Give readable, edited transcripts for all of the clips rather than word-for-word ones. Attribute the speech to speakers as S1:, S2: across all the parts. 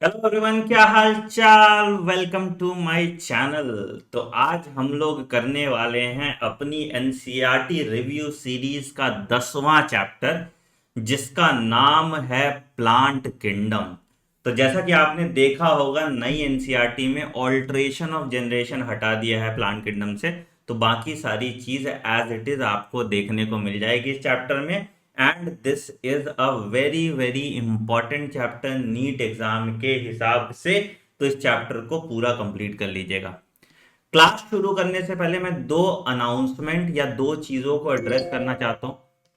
S1: Hello everyone, क्या हाल चाल। Welcome to my channel. तो आज हम लोग करने वाले हैं अपनी एनसीईआरटी रिव्यू सीरीज का 10वां चैप्टर, जिसका नाम है प्लांट किंगडम। तो जैसा कि आपने देखा होगा, नई एनसीईआरटी में ऑल्ट्रेशन ऑफ जनरेशन हटा दिया है प्लांट किंगडम से। तो बाकी सारी चीज एज इट इज आपको देखने को मिल जाएगी इस चैप्टर में। And this is a very very important chapter NEET exam के हिसाब से। तो इस चैप्टर को पूरा कंप्लीट कर लीजिएगा। क्लास शुरू करने से पहले मैं दो अनाउंसमेंट या दो चीजों को एड्रेस करना चाहता हूं।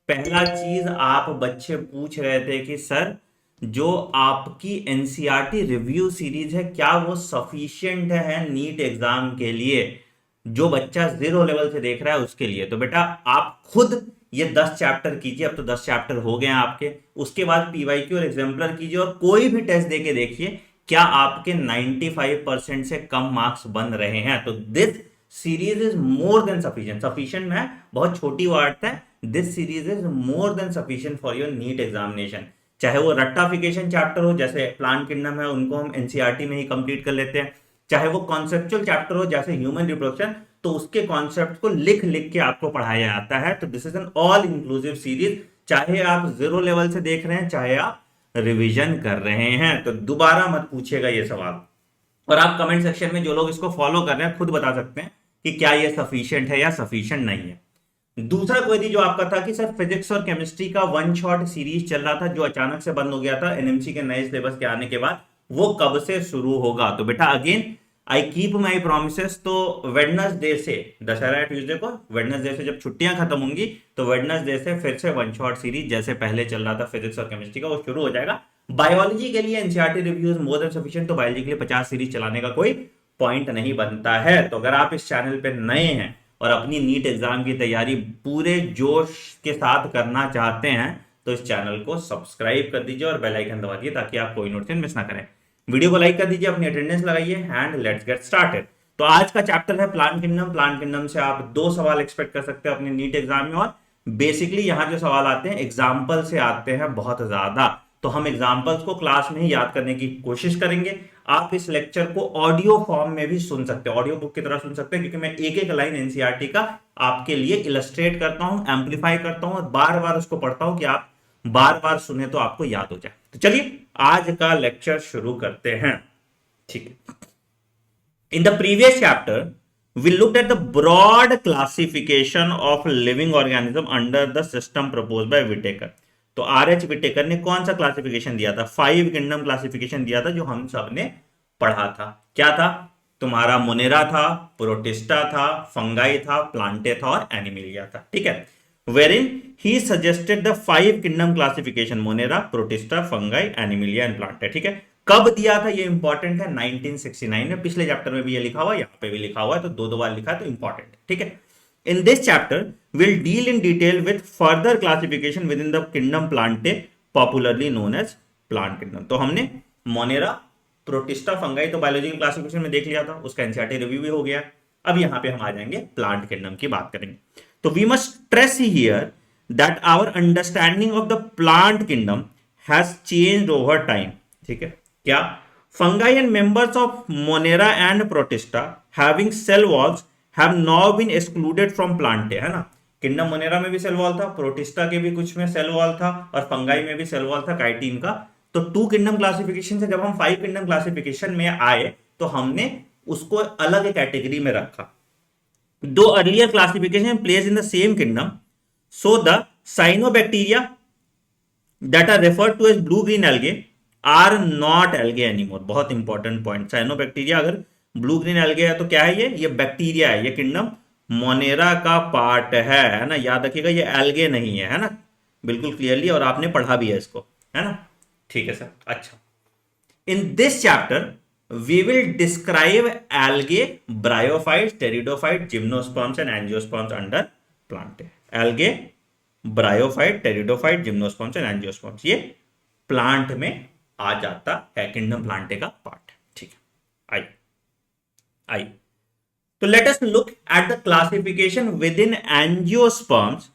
S1: पहला चीज, आप बच्चे पूछ रहे थे कि सर, जो आपकी एनसीईआरटी रिव्यू सीरीज है क्या वो सफिशिएंट है नीट एग्जाम के लिए, जो बच्चा जीरो लेवल से देख रहा है उसके लिए। तो बेटा, आप खुद ये 10 चैप्टर कीजिए। अब तो 10 चैप्टर हो गए हैं आपके। उसके बाद पीवाईक्यू और एग्जाम्पलर कीजिए और कोई भी टेस्ट देके देखिए क्या आपके 95% से कम मार्क्स बन रहे हैं। तो this series is more than sufficient. Sufficient में बहुत छोटी वर्ड है। This series is more than sufficient for your NEET examination. चाहे वो रट्टाफिकेशन चैप्टर हो, जैसे प्लांट किंगडम है, उनको हम एनसीईआरटी में ही कंप्लीट कर लेते हैं। चाहे वो कॉन्सेप्चुअल चैप्टर हो, जैसे ह्यूमन रिप्रोडक्शन, तो उसके कॉन्सेप्ट को लिख लिख के आपको पढ़ाया जाता है। तो this is an all inclusive series. चाहे आप जीरो लेवल से देख रहे हैं, चाहे आप रिवीजन कर रहे हैं, तो दोबारा मत पूछिएगा ये सवाल। और आप कमेंट सेक्शन में जो लोग इसको फॉलो कर रहे हैं खुद बता सकते हैं कि क्या ये सफिशिएंट है या सफिशिएंट नहीं है। दूसरा क्वेरी जो आपका था कि सर, फिजिक्स और केमिस्ट्री का वन शॉट सीरीज चल रहा था जो अचानक से बंद हो गया था एनएमसी के नए सिलेबस के आने के बाद, वो कब से शुरू होगा। तो बेटा, again I keep my promise. तो वेडनेसडे से, दशहरा ट्यूसडे को वेडनेसडे से जब छुट्टियां खत्म होंगी, तो वेडनेसडे से फिर से वन शॉट सीरीज जैसे पहले चल रहा था फिजिक्स और केमिस्ट्री का, वो शुरू हो जाएगा। बायोलॉजी के लिए एनसीईआरटी रिव्यूज मोर देन सफिशिएंट। तो बायोलॉजी के लिए 50 सीरीज चलाने का कोई पॉइंट नहीं बनता है। तो अगर आप इस चैनल पे नए हैं और अपनी नीट एग्जाम की तैयारी पूरे जोश के साथ करना चाहते हैं, तो इस चैनल को सब्सक्राइब कर दीजिए और बेल आइकन दबा दीजिए ताकि आप कोई नोटिफिकेशन मिस ना करें। वीडियो को लाइक कर दीजिए, अपनी अटेंडेंस लगाइए एंड लेट्स गेट स्टार्टेड। तो आज का चैप्टर है प्लांट किंगडम। प्लांट किंगडम से आप दो सवाल एक्सपेक्ट कर सकते हो अपने नीट एग्जाम में। और बेसिकली यहां जो सवाल आते हैं एग्जाम्पल से आते हैं बहुत ज्यादा। तो हम एग्जाम्पल्स को क्लास में ही याद करने की कोशिश करेंगे। आप इस लेक्चर को ऑडियो फॉर्म में भी सुन सकते हैं, ऑडियो बुक की तरह सुन सकते हैं, क्योंकि मैं एक एक लाइन एनसीईआरटी का आपके लिए इलस्ट्रेट करता हूं, एम्पलीफाई करता हूं और बार बार उसको पढ़ता हूं कि आप बार बार सुने तो आपको याद हो जाए। तो चलिए आज का लेक्चर शुरू करते हैं। ठीक है। In the previous chapter, we looked at the broad classification of living organism under the system proposed by Whittaker. तो आर एच विटेकर ने कौन सा क्लासिफिकेशन दिया था? 5 किंगडम क्लासिफिकेशन दिया था, जो हम सब ने पढ़ा था। क्या था? तुम्हारा मोनेरा था, प्रोटिस्टा था, फंगाई था, प्लांटे था और एनिमिलिया था। ठीक है। wherein he suggested the 5 kingdom classification: Monera, Protista, fungi, Animalia and Plantae. ठीक है। कब दिया था ये इंपॉर्टेंट है, 1969 में। पिछले चैप्टर में भी ये लिखा हुआ है, यहां पे भी लिखा हुआ है, तो दो दो बार लिखा है, तो इंपॉर्टेंट है। ठीक है। In this chapter will deal in detail with further classification within the kingdom Plantae, popularly known as plant kingdom. तो हमने मोनेरा, प्रोटिस्टा, फंगाई तो बायोलॉजी क्लासिफिकेशन में देख लिया था, उसका एनसीईआरटी रिव्यू भी हो गया। अब यहां पे हम आ जाएंगे प्लांट किंगडम की बात करेंगे। तो we must stress here that our understanding of the plant kingdom has changed over time. ठीक है। क्या? Fungi and members of Monera and Protista having cell walls have now been excluded from Plantae, है ना। Kingdom Monera में भी cell wall था, protista के भी कुछ में सेल वॉल था, और फंगाई में भी सेल वॉल था, काइटिन का। तो 2 किंगडम क्लासिफिकेशन से जब हम 5 किंगडम क्लासिफिकेशन में आए, तो हमने उसको अलग कैटेगरी में रखा। दो earlier classification place in the same kingdom, so the cyanobacteria that are referred to as blue green algae are not algae anymore। बहुत इंपॉर्टेंट पॉइंट। साइनोबैक्टीरिया अगर ब्लू ग्रीन एल्गे है तो क्या है? ये बैक्टीरिया है, ये किंगडम मोनेरा का पार्ट है ना। याद रखिएगा, ये एल्गे नहीं है ना, बिल्कुल क्लियरली, और आपने पढ़ा भी है इसको, है ना। ठीक है सर। अच्छा, इन this chapter we will describe algae, bryophytes, pteridophytes, gymnosperms and angiosperms under plant। algae, bryophyte, pteridophyte, gymnosperms and angiosperms, ये प्लांट में आ जाता है, किंगडम प्लांटे का पार्ट है। ठीक है। आई आई तो let us look at the classification within angiosperms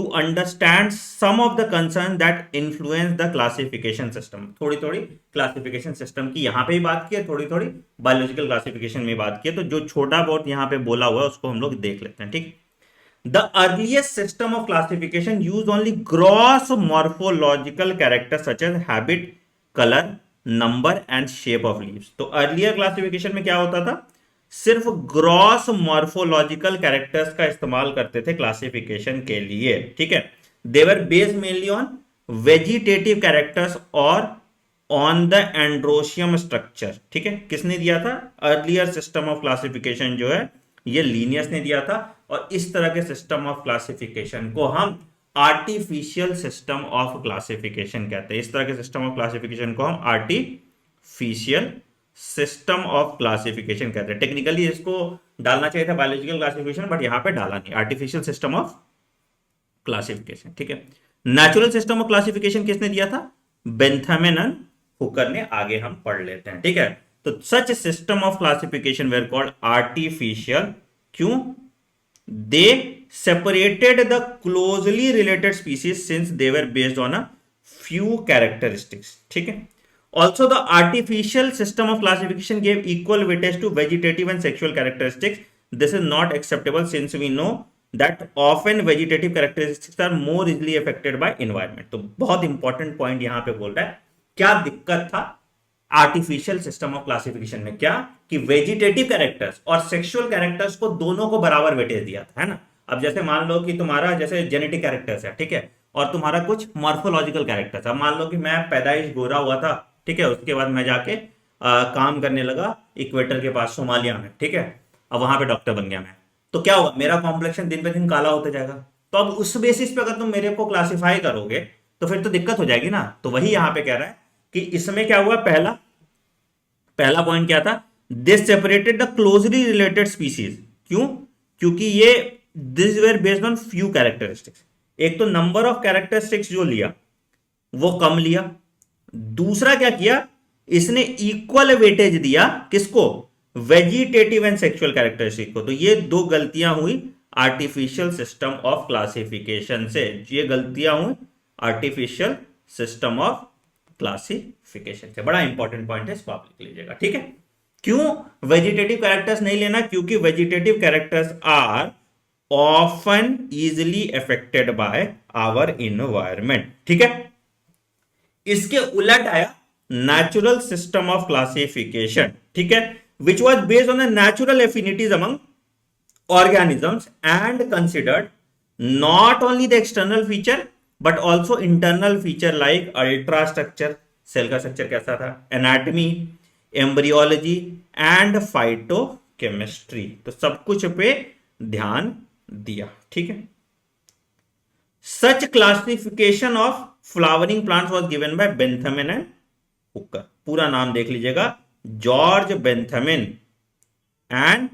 S1: to understand some of the concern that influence the classification system. थोड़ी थोड़ी क्लासिफिकेशन सिस्टम की यहाँ पे भी बात की है, थोड़ी थोड़ी बायोलॉजिकल क्लासिफिकेशन में बात की है। तो जो छोटा बहुत यहाँ पे बोला हुआ है उसको हम लोग देख लेते हैं, ठीक। The earliest system of classification used only gross morphological characters such as habit, color, number and shape of leaves। तो earlier classification में क्या होता था, सिर्फ ग्रॉस मॉर्फोलॉजिकल कैरेक्टर्स का इस्तेमाल करते थे क्लासिफिकेशन के लिए, ठीक है। They were based mainly on vegetative characters और ऑन द एंड्रोशियम स्ट्रक्चर, ठीक है। किसने दिया था, अर्लियर सिस्टम ऑफ क्लासिफिकेशन जो है ये लीनियस ने दिया था। और इस तरह के सिस्टम ऑफ क्लासिफिकेशन को हम आर्टिफिशियल सिस्टम ऑफ क्लासिफिकेशन कहते हैं। इस तरह के सिस्टम ऑफ क्लासिफिकेशन को हम आर्टिफिशियल सिस्टम ऑफ क्लासिफिकेशन कहते हैं। टेक्निकली इसको डालना चाहिए था बायोलॉजिकल क्लासिफिकेशन, बट यहां पे डाला नहीं, आर्टिफिशियल सिस्टम ऑफ क्लासिफिकेशन, ठीक है। नेचुरल सिस्टम ऑफ क्लासिफिकेशन किसने दिया था, बेंथामिन एंड हुकर ने। आगे हम पढ़ लेते हैं, ठीक है। तो such system of classification were called artificial. क्यों, they separated the closely related species since they were based on a few characteristics, ठीक है। Also, the artificial system of classification gave equal weightage to vegetative and sexual characteristics. This is not acceptable since we know that often vegetative characteristics are more easily affected by environment. तो बहुत important point यहां पे बोल रहा है। क्या दिक्कत था आर्टिफिशियल सिस्टम ऑफ क्लासिफिकेशन में, क्या कि वेजिटेटिव कैरेक्टर्स और सेक्सुअल कैरेक्टर्स को दोनों को बराबर वेटेज दिया था, है ना। अब जैसे मान लो कि तुम्हारा जैसे जेनेटिक कैरेक्टर्स है, ठीक है, और तुम्हारा कुछ मॉर्फोलॉजिकल कैरेक्टर्स है। मान लो कि मैं पैदाइश गोरा हुआ था, ठीक है, उसके बाद मैं जाके काम करने लगा इक्वेटर के पास सोमालिया में, ठीक है, अब वहां पे डॉक्टर बन गया मैं। तो क्या होगा, मेरा कॉम्प्लेक्शन दिन पे दिन काला होता जाएगा। तो अब उस बेसिस पे अगर तुम मेरे को क्लासिफाई करोगे तो फिर तो दिक्कत हो जाएगी ना। तो वही यहां पे कह रहा है कि इसमें क्या हुआ, पहला पॉइंट क्या था, this separated the closely related species. क्यों, क्योंकि ये this were based on few characteristics. एक तो नंबर ऑफ कैरेक्टरिस्टिक्स जो लिया वो कम लिया, दूसरा क्या किया, इसने इक्वल वेटेज दिया किसको, वेजिटेटिव एंड सेक्सुअल कैरेक्टरिस्टिक को। तो ये दो गलतियां हुई आर्टिफिशियल सिस्टम ऑफ क्लासिफिकेशन से, ये गलतियां हुई आर्टिफिशियल सिस्टम ऑफ क्लासिफिकेशन से। बड़ा इंपॉर्टेंट पॉइंट है, इसको आप लिख लीजिएगा, ठीक है। क्यों वेजिटेटिव कैरेक्टर्स नहीं लेना, क्योंकि vegetative characters are often easily affected by our environment, ठीक है। इसके उलट आया नेचुरल सिस्टम ऑफ क्लासिफिकेशन, ठीक है, which was based on the natural affinities among organisms and considered not only the external feature but also internal feature like ultra structure, cell का structure कैसा था, एनाटमी, एम्ब्रियोलॉजी एंड फाइटोकेमिस्ट्री। तो सब कुछ पे ध्यान दिया, ठीक है। Such classification of flowering plants was given by Bentham and Hooker. पूरा नाम देख लीजिएगा, George Bentham and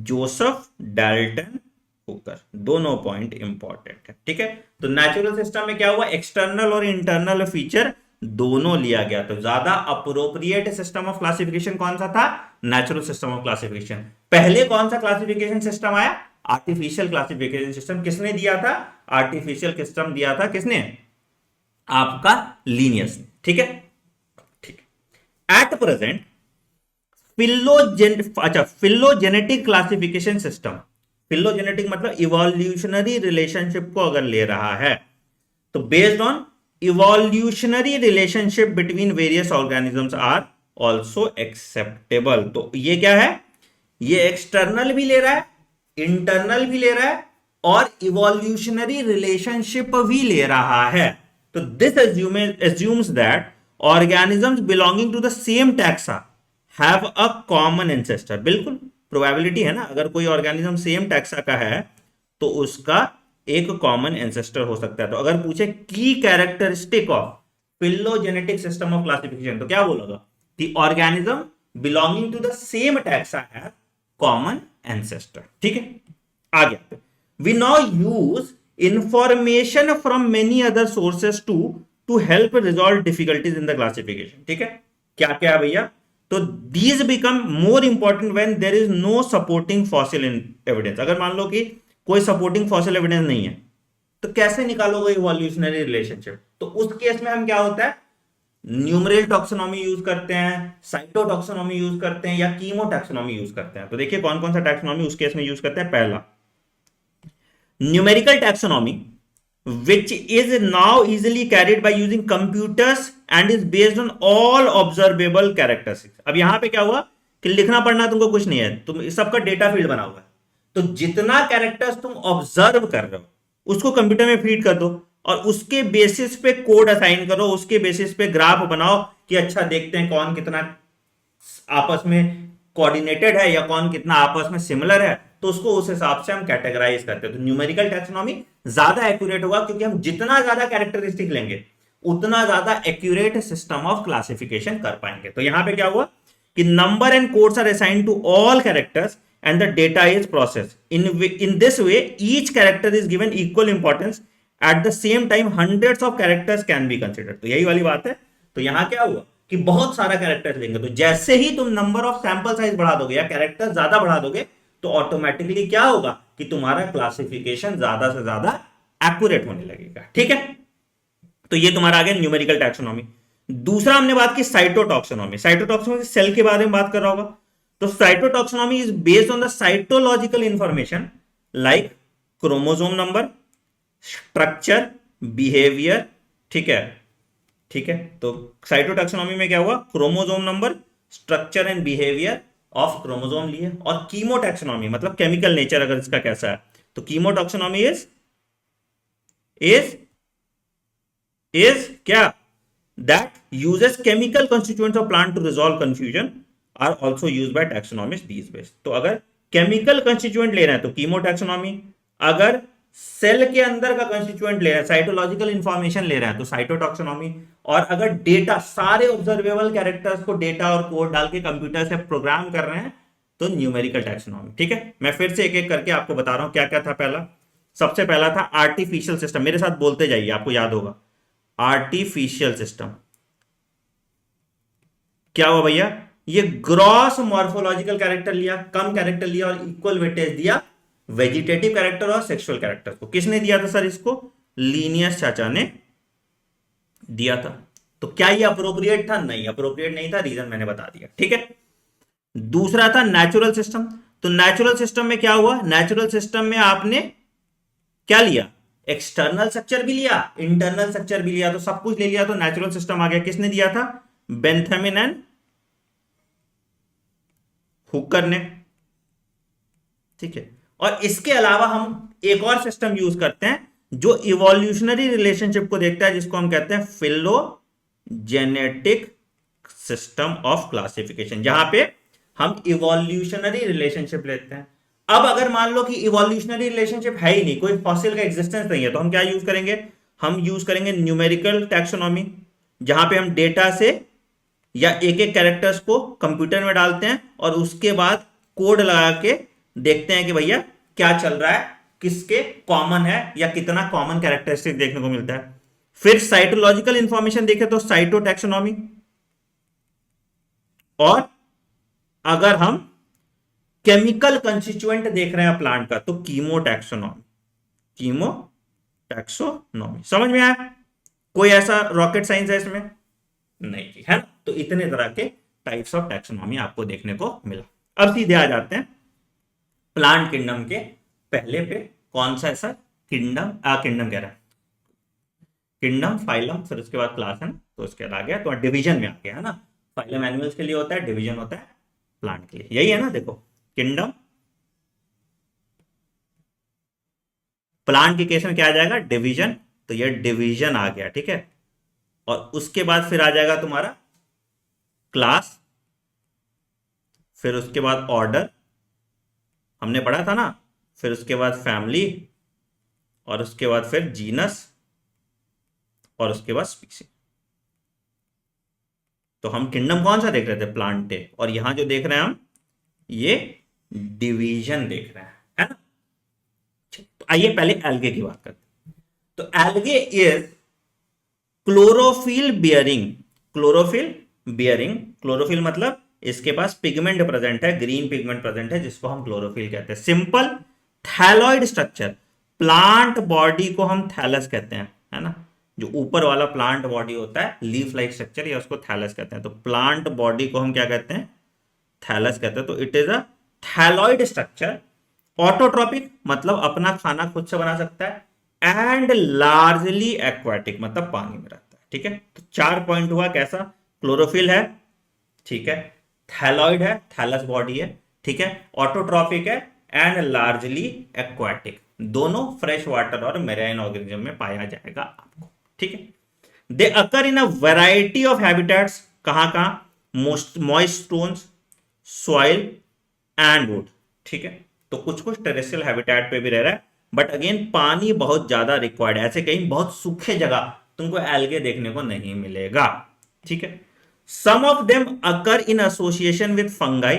S1: Joseph Dalton Hooker. दोनों पॉइंट इंपॉर्टेंट है, ठीक है। तो नेचुरल सिस्टम में क्या हुआ, एक्सटर्नल और इंटरनल फीचर दोनों लिया गया। तो ज्यादा अप्रोप्रिएट सिस्टम ऑफ क्लासिफिकेशन कौन सा था, नेचुरल सिस्टम ऑफ क्लासिफिकेशन। पहले कौन सा क्लासिफिकेशन सिस्टम आया, आर्टिफिशियल क्लासिफिकेशन सिस्टम। किसने दिया था, आर्टिफिशियल सिस्टम दिया था किसने, आपका लीनियस ने, ठीक है। ठीक, at present phylogenetic classification system, phylogenetic मतलब इवोल्यूशनरी रिलेशनशिप को अगर ले रहा है तो based on evolutionary relationship between various organisms are also acceptable. तो ये क्या है, ये एक्सटर्नल भी ले रहा है, इंटरनल भी ले रहा है और इवोल्यूशनरी रिलेशनशिप भी ले रहा है। तो this assumes that organisms belonging to the same taxa have a common ancestor। बिल्कुल प्रोबेबिलिटी है ना, अगर कोई ऑर्गेनिज्म सेम टैक्सा का है तो उसका एक कॉमन एंसेस्टर हो सकता है। तो अगर पूछे की characteristic of phylogenetic system of classification तो क्या बोलोगा, the organism belonging to the same taxa have common ancestor, ठीक है। आगे we now use information from many other sources to help resolve difficulties in the classification, ठीक है। क्या क्या भैया, तो these become more important when there is no supporting fossil evidence. अगर मान लो कि कोई सपोर्टिंग फॉसिल एविडेंस नहीं है, तो कैसे निकालोगे इवोल्यूशनरी रिलेशनशिप? तो उस केस में हम क्या होता है, न्यूमरल टैक्सोनॉमी यूज करते हैं, साइटोटैक्सोनॉमी यूज करते हैं, या कीमोटैक्सोनॉमी यूज करते हैं। तो देखिए कौन कौन सा टैक्सोनॉमी उस केस में यूज करते हैं। पहला, numerical taxonomy which is now easily carried by using computers and is based on all observable characteristics। अब यहां पे क्या हुआ कि लिखना पढ़ना तुमको कुछ नहीं है, तुम सबका डेटा फील्ड बना हुआ है, तो जितना कैरेक्टर्स तुम ऑब्जर्व कर रहे हो उसको कंप्यूटर में फीड कर दो और उसके बेसिस पे कोड असाइन करो, उसके बेसिस पे ग्राफ बनाओ कि अच्छा देखते हैं कौन कितना आपस में कोऑर्डिनेटेड है या कौन कितना आपस में सिमिलर है, तो उसको उस हिसाब से हम कैटेगराइज करते हैं। तो न्यूमेरिकल टैक्सोनॉमी ज्यादा एक्यूरेट होगा, क्योंकि हम जितना ज्यादा कैरेक्टरिस्टिक लेंगे उतना ज्यादा एक्यूरेट सिस्टम ऑफ क्लासिफिकेशन कर पाएंगे। तो यहां पे क्या हुआ कि number and codes are assigned to all characters and the data is process in this way, each character is given equal importance, at the same time hundreds of characters can be considered. तो यही वाली बात है। तो यहां क्या हुआ कि बहुत सारा कैरेक्टर लेंगे, तो जैसे ही तुम नंबर ऑफ सैंपल साइज बढ़ा दोगे या कैरेक्टर ज्यादा बढ़ा दोगे, तो ऑटोमेटिकली क्या होगा कि तुम्हारा क्लासिफिकेशन ज्यादा से ज्यादा एक्यूरेट होने लगेगा। ठीक है, तो ये तुम्हारा आ गया न्यूमेरिकल टैक्सोनॉमी। दूसरा हमने बात की साइटोटॉक्सोनॉमी। साइटोटॉक्सोनॉमी सेल के बारे में बात कर रहा होगा। तो cytotaxonomy is based on the cytological information like chromosome number, structure, behaviour. ठीक है, ठीक है। तो साइटोटैक्सोनॉमी में क्या हुआ, chromosome number, structure and behaviour of chromosome लिए। और कीमोटैक्सोनॉमी मतलब केमिकल नेचर अगर इसका कैसा है, तो कीमोटैक्सोनॉमी इज क्या, that uses chemical constituents of plant to resolve confusion, are also used by taxonomist these days. तो अगर केमिकल कंस्टिट्यूएंट ले रहे हैं तो कीमोटैक्सोनॉमी, अगर सेल के अंदर का कंस्टिट्यूएंट ले रहे हैं, साइटोलॉजिकल इंफॉर्मेशन ले रहे हैं, तो साइटोटॉक्सोनॉमी। और अगर डेटा, सारे ऑब्जर्वेबल कैरेक्टर्स को डेटा और कोड डाल के कंप्यूटर से प्रोग्राम कर रहे हैं, तो न्यूमेरिकल टैक्सोनॉमी। ठीक है, मैं फिर से एक एक करके आपको बता रहा हूं क्या क्या था। पहला, सबसे पहला था आर्टिफिशियल सिस्टम। मेरे साथ बोलते जाइए, आपको याद होगा। आर्टिफिशियल सिस्टम क्या हुआ भैया, ये ग्रॉस मॉर्फोलॉजिकल कैरेक्टर लिया, कम कैरेक्टर लिया और इक्वल वेटेज दिया वेजिटेटिव कैरेक्टर और सेक्सुअल कैरेक्टर को। किसने दिया था सर इसको? लीनियस चाचा ने दिया था। तो क्या ये अप्रोप्रिएट था? नहीं, अप्रोप्रिएट नहीं था, रीजन मैंने बता दिया। ठीक है, दूसरा था नेचुरल सिस्टम। तो नेचुरल सिस्टम में क्या हुआ, नेचुरल सिस्टम में आपने क्या लिया, एक्सटर्नल स्ट्रक्चर भी लिया, इंटरनल स्ट्रक्चर भी लिया, तो सब कुछ ले लिया, तो नेचुरल सिस्टम आ गया। किसने दिया था? बेंथामिन एंड हुकर ने। ठीक है, और इसके अलावा हम एक और सिस्टम यूज करते हैं जो इवोल्यूशनरी रिलेशनशिप को देखता है, जिसको हम कहते हैं फिलोजेनेटिक सिस्टम ऑफ क्लासिफिकेशन, जहां पे हम इवोल्यूशनरी रिलेशनशिप लेते हैं। अब अगर मान लो कि इवोल्यूशनरी रिलेशनशिप है ही नहीं, कोई फॉसिल का एग्जिस्टेंस नहीं है, तो हम क्या यूज करेंगे? हम यूज करेंगे न्यूमेरिकल टैक्सोनॉमी, जहां पे हम डेटा से या एक एक कैरेक्टर्स को कंप्यूटर में डालते हैं और उसके बाद कोड लगा के देखते हैं कि भैया क्या चल रहा है, किसके कॉमन है या कितना कॉमन कैरेक्टरिस्टिक देखने को मिलता है। फिर साइटोलॉजिकल इंफॉर्मेशन देखें तो साइटोटैक्सोनॉमी, और अगर हम केमिकल कंस्टिट्यूएंट देख रहे हैं प्लांट का, तो कीमोटैक्सोनॉमी। कीमोटैक्सोनॉमी समझ में आया? कोई ऐसा रॉकेट साइंस है इसमें? नहीं जी, है ना। तो इतने तरह के टाइप्स ऑफ टैक्सोनॉमी आपको देखने को मिला। अब सीधे आ जाते हैं प्लांट किंगडम के पहले पे। कौन सा है सर? किंगडम, किंगडम कह रहा है, किंगडम, फाइलम, फिर उसके बाद क्लास है ना, तो उसके बाद आ गया तो डिवीजन में आ गया, है ना। फाइलम एनिमल्स के लिए होता है, डिवीजन होता है प्लांट के लिए, यही है ना। देखो, किंगडम, प्लांट के केस में क्या आ जाएगा? डिवीजन, तो ये डिवीजन आ गया। ठीक है, और उसके बाद फिर आ जाएगा तुम्हारा क्लास, फिर उसके बाद ऑर्डर, हमने पढ़ा था ना, फिर उसके बाद फैमिली, और उसके बाद फिर जीनस, और उसके बाद स्पीसीज। तो हम किंगडम कौन सा देख रहे थे? प्लांटे। और यहां जो देख रहे हैं हम, ये डिवीजन देख रहे हैं, है ना। तो आइए पहले एल्गे की बात करते हैं। तो algae is chlorophyll bearing, chlorophyll bearing, chlorophyll मतलब इसके पास पिगमेंट प्रेजेंट है, ग्रीन पिगमेंट प्रेजेंट है, जिसको हम क्लोरोफिल कहते हैं। Simple thalloid structure, plant body को हम थैलस कहते हैं, है ना, जो ऊपर वाला प्लांट बॉडी होता है लीफ लाइक स्ट्रक्चर, या उसको थैलस कहते हैं। तो प्लांट बॉडी को हम क्या कहते हैं, थैलस कहते हैं। तो it is a thalloid structure. Autotrophic मतलब अपना खाना खुद से बना सकता है, एंड लार्जली एक्वाटिक मतलब पानी में रहता है। ठीक है, तो 4 पॉइंट हुआ। कैसा, क्लोरोफिल है, ठीक है, थैलॉइड है, थैलस बॉडी है, ठीक है, ऑटोट्रॉपिक है, एंड लार्जली एक्वाटिक। दोनों फ्रेश वाटर और मेराइन ऑर्गेनिज्म में पाया जाएगा आपको। ठीक है, दे अकर इन अ वैरायटी ऑफ हैबिटेट्स, कहां कहां, moist stones, soil and would. ठीक है, तो कुछ कुछ टेरेस्ट्रियल हैबिटेट पे भी रह रहा है, बट अगेन पानी बहुत ज्यादा रिक्वायर्ड है। ऐसे कहीं बहुत सूखे जगह तुमको एल्गे देखने को नहीं मिलेगा। ठीक है, some of them occur in association with fungi.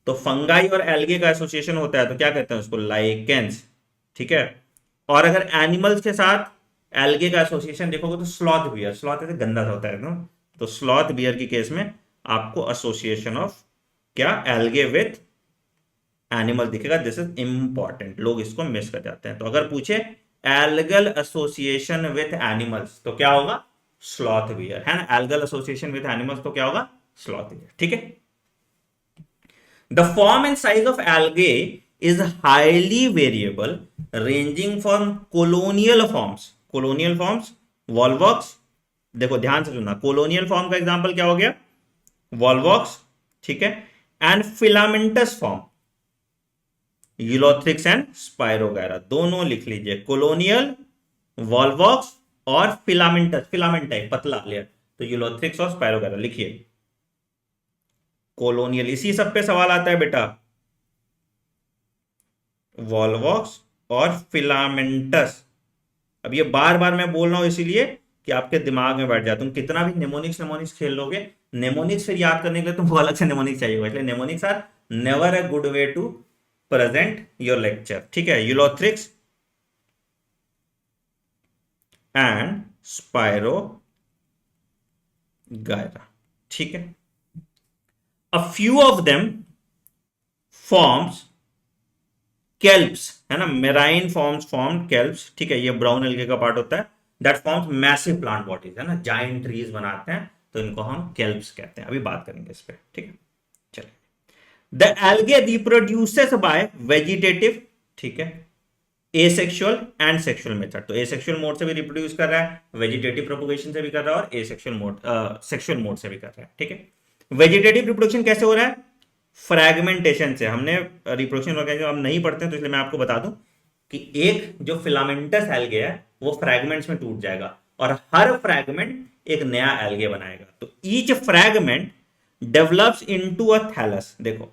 S1: तो फंगाई और एल्गे का एसोसिएशन होता है तो क्या कहते हैं उसको, लाइकेंस। ठीक है, और अगर एनिमल्स के साथ एल्गे का एसोसिएशन देखोगे तो स्लॉथ बियर, स्लॉथ ऐसे गंदा सा होता है ना, तो स्लॉथ बियर की केस में आपको एसोसिएशन ऑफ क्या, एल्गे विथ एनिमल दिखेगा। दिस इज इंपॉर्टेंट, लोग इसको मिस कर जाते हैं। तो अगर पूछे एल्गल एसोसिएशन विथ एनिमल्स तो क्या होगा, स्लॉथ बियर, है ना। एल्गल एसोसिएशन विथ एनिमल्स तो क्या होगा, स्लॉथ बियर। ठीक है, the form and size of algae is highly variable, ranging from colonial forms, colonial forms, Volvox. देखो ध्यान से सुनना, कोलोनियल फॉर्म का एग्जांपल क्या हो गया, वॉल्वॉक्स, ठीक है, and filamentous form, Ulothrix and spirogyra. दोनों लिख लीजिए, कोलोनियल, वॉल्वॉक्स और फिलामेंटस, फिलामेंट है पतला लेयर, तो यूलोथ्रिक्स और स्पायरोगैरा लिखिए। कोलोनियल, इसी सब पे सवाल आता है बेटा, वॉल्वॉक्स और फिलामेंटस। अब ये बार बार मैं बोल रहा हूं इसीलिए कि आपके दिमाग में बैठ जाए। तुम कितना भी नेमोनिक्स नेमोनिक्स खेल लोगे, नेमोनिक्स फिर याद करने के लिए तुमको अलग से नेमोनिक्स चाहिए होगा, इसलिए mnemonics are never a good way to present your lecture. ठीक है, यूलोथ्रिक्स एंड स्पायरोगैरा। ठीक है, a few of them forms kelps, है ना, मेराइन फॉर्म्स फॉर्म केल्प्स। ठीक है, ये ब्राउन एल्गे का पार्ट होता है, that forms massive plant bodies, है ना, जायंट ट्रीज बनाते हैं, तो इनको हम केल्प्स कहते हैं। अभी बात करेंगे इस पे। ठीक है, चलिए, the algae reproduces bye vegetative, ठीक है, एसेक्सुअल एंड सेक्सुअल मेथड। तो एसेक्सुअल मोड से भी रिप्रोड्यूस कर रहा है, वेजिटेटिव प्रोपोगेशन से भी कर रहा है, और एसेक्सुअल मोड, सेक्सुअल मोड से भी कर रहा है। ठीक है, वेजिटेटिव रिप्रोडक्शन कैसे हो रहा है, फ्रैगमेंटेशन से। हमने रिप्रोडक्शन ऑर्गेनिज्म हम नहीं पढ़ते हैं, तो इसलिए मैं आपको बता दूं कि एक जो फिलामेंटस एल्गे है वो फ्रैगमेंट्स में टूट जाएगा, और हर फ्रैगमेंट एक नया एल्गे बनाएगा। तो each fragment develops into a thallus. देखो,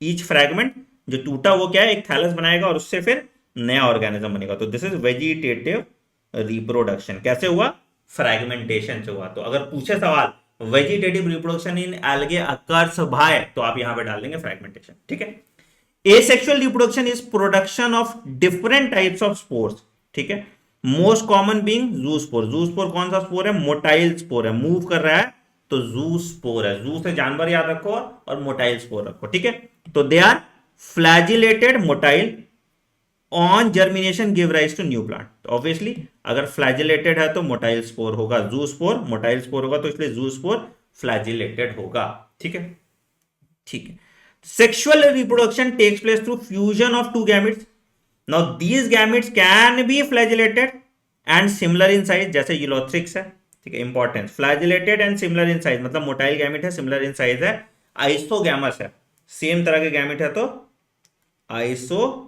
S1: ईच फ्रैगमेंट जो टूटा वो क्या है, एक थैलस बनाएगा, और उससे फिर नया ऑर्गेनिज्म बनेगा। तो दिस इज वेजिटेटिव रिप्रोडक्शन। कैसे हुआ, फ्रैगमेंटेशन से हुआ। तो अगर पूछे सवाल vegetative reproduction in algae occurs by, तो आप यहां पे डाल देंगे फ्रैगमेंटेशन। ठीक है, asexual reproduction is production of different types of spores. ठीक है, most common being zoospore. Zoospore कौन सा स्पोर है, मोटाइल स्पोर है, मूव कर रहा है तो जू स्पोर है। जू से जानवर याद रखो और मोटाइल स्पोर रखो। ठीक है, तो they are flagellated motile on germination give rise to new plant. तो ऑब्वियसली अगर फ्लैजिलेटेड है तो मोटाइल स्पोर होगा, जू स्पोर मोटाइल स्पोर होगा, तो इसलिए जू स्पोर फ्लैजिलेटेड होगा। ठीक है, ठीक है, sexual reproduction takes place through fusion of two gametes. Now these gametes can be flagellated and similar in size, जैसे यूलोथ्रिक्स है। ठीक है, importance, flagellated and similar in size मतलब मोटाइल गैमेट है, सिमिलर इन साइज है। Isogamous है, same तरह के गैमेट है तो आइसो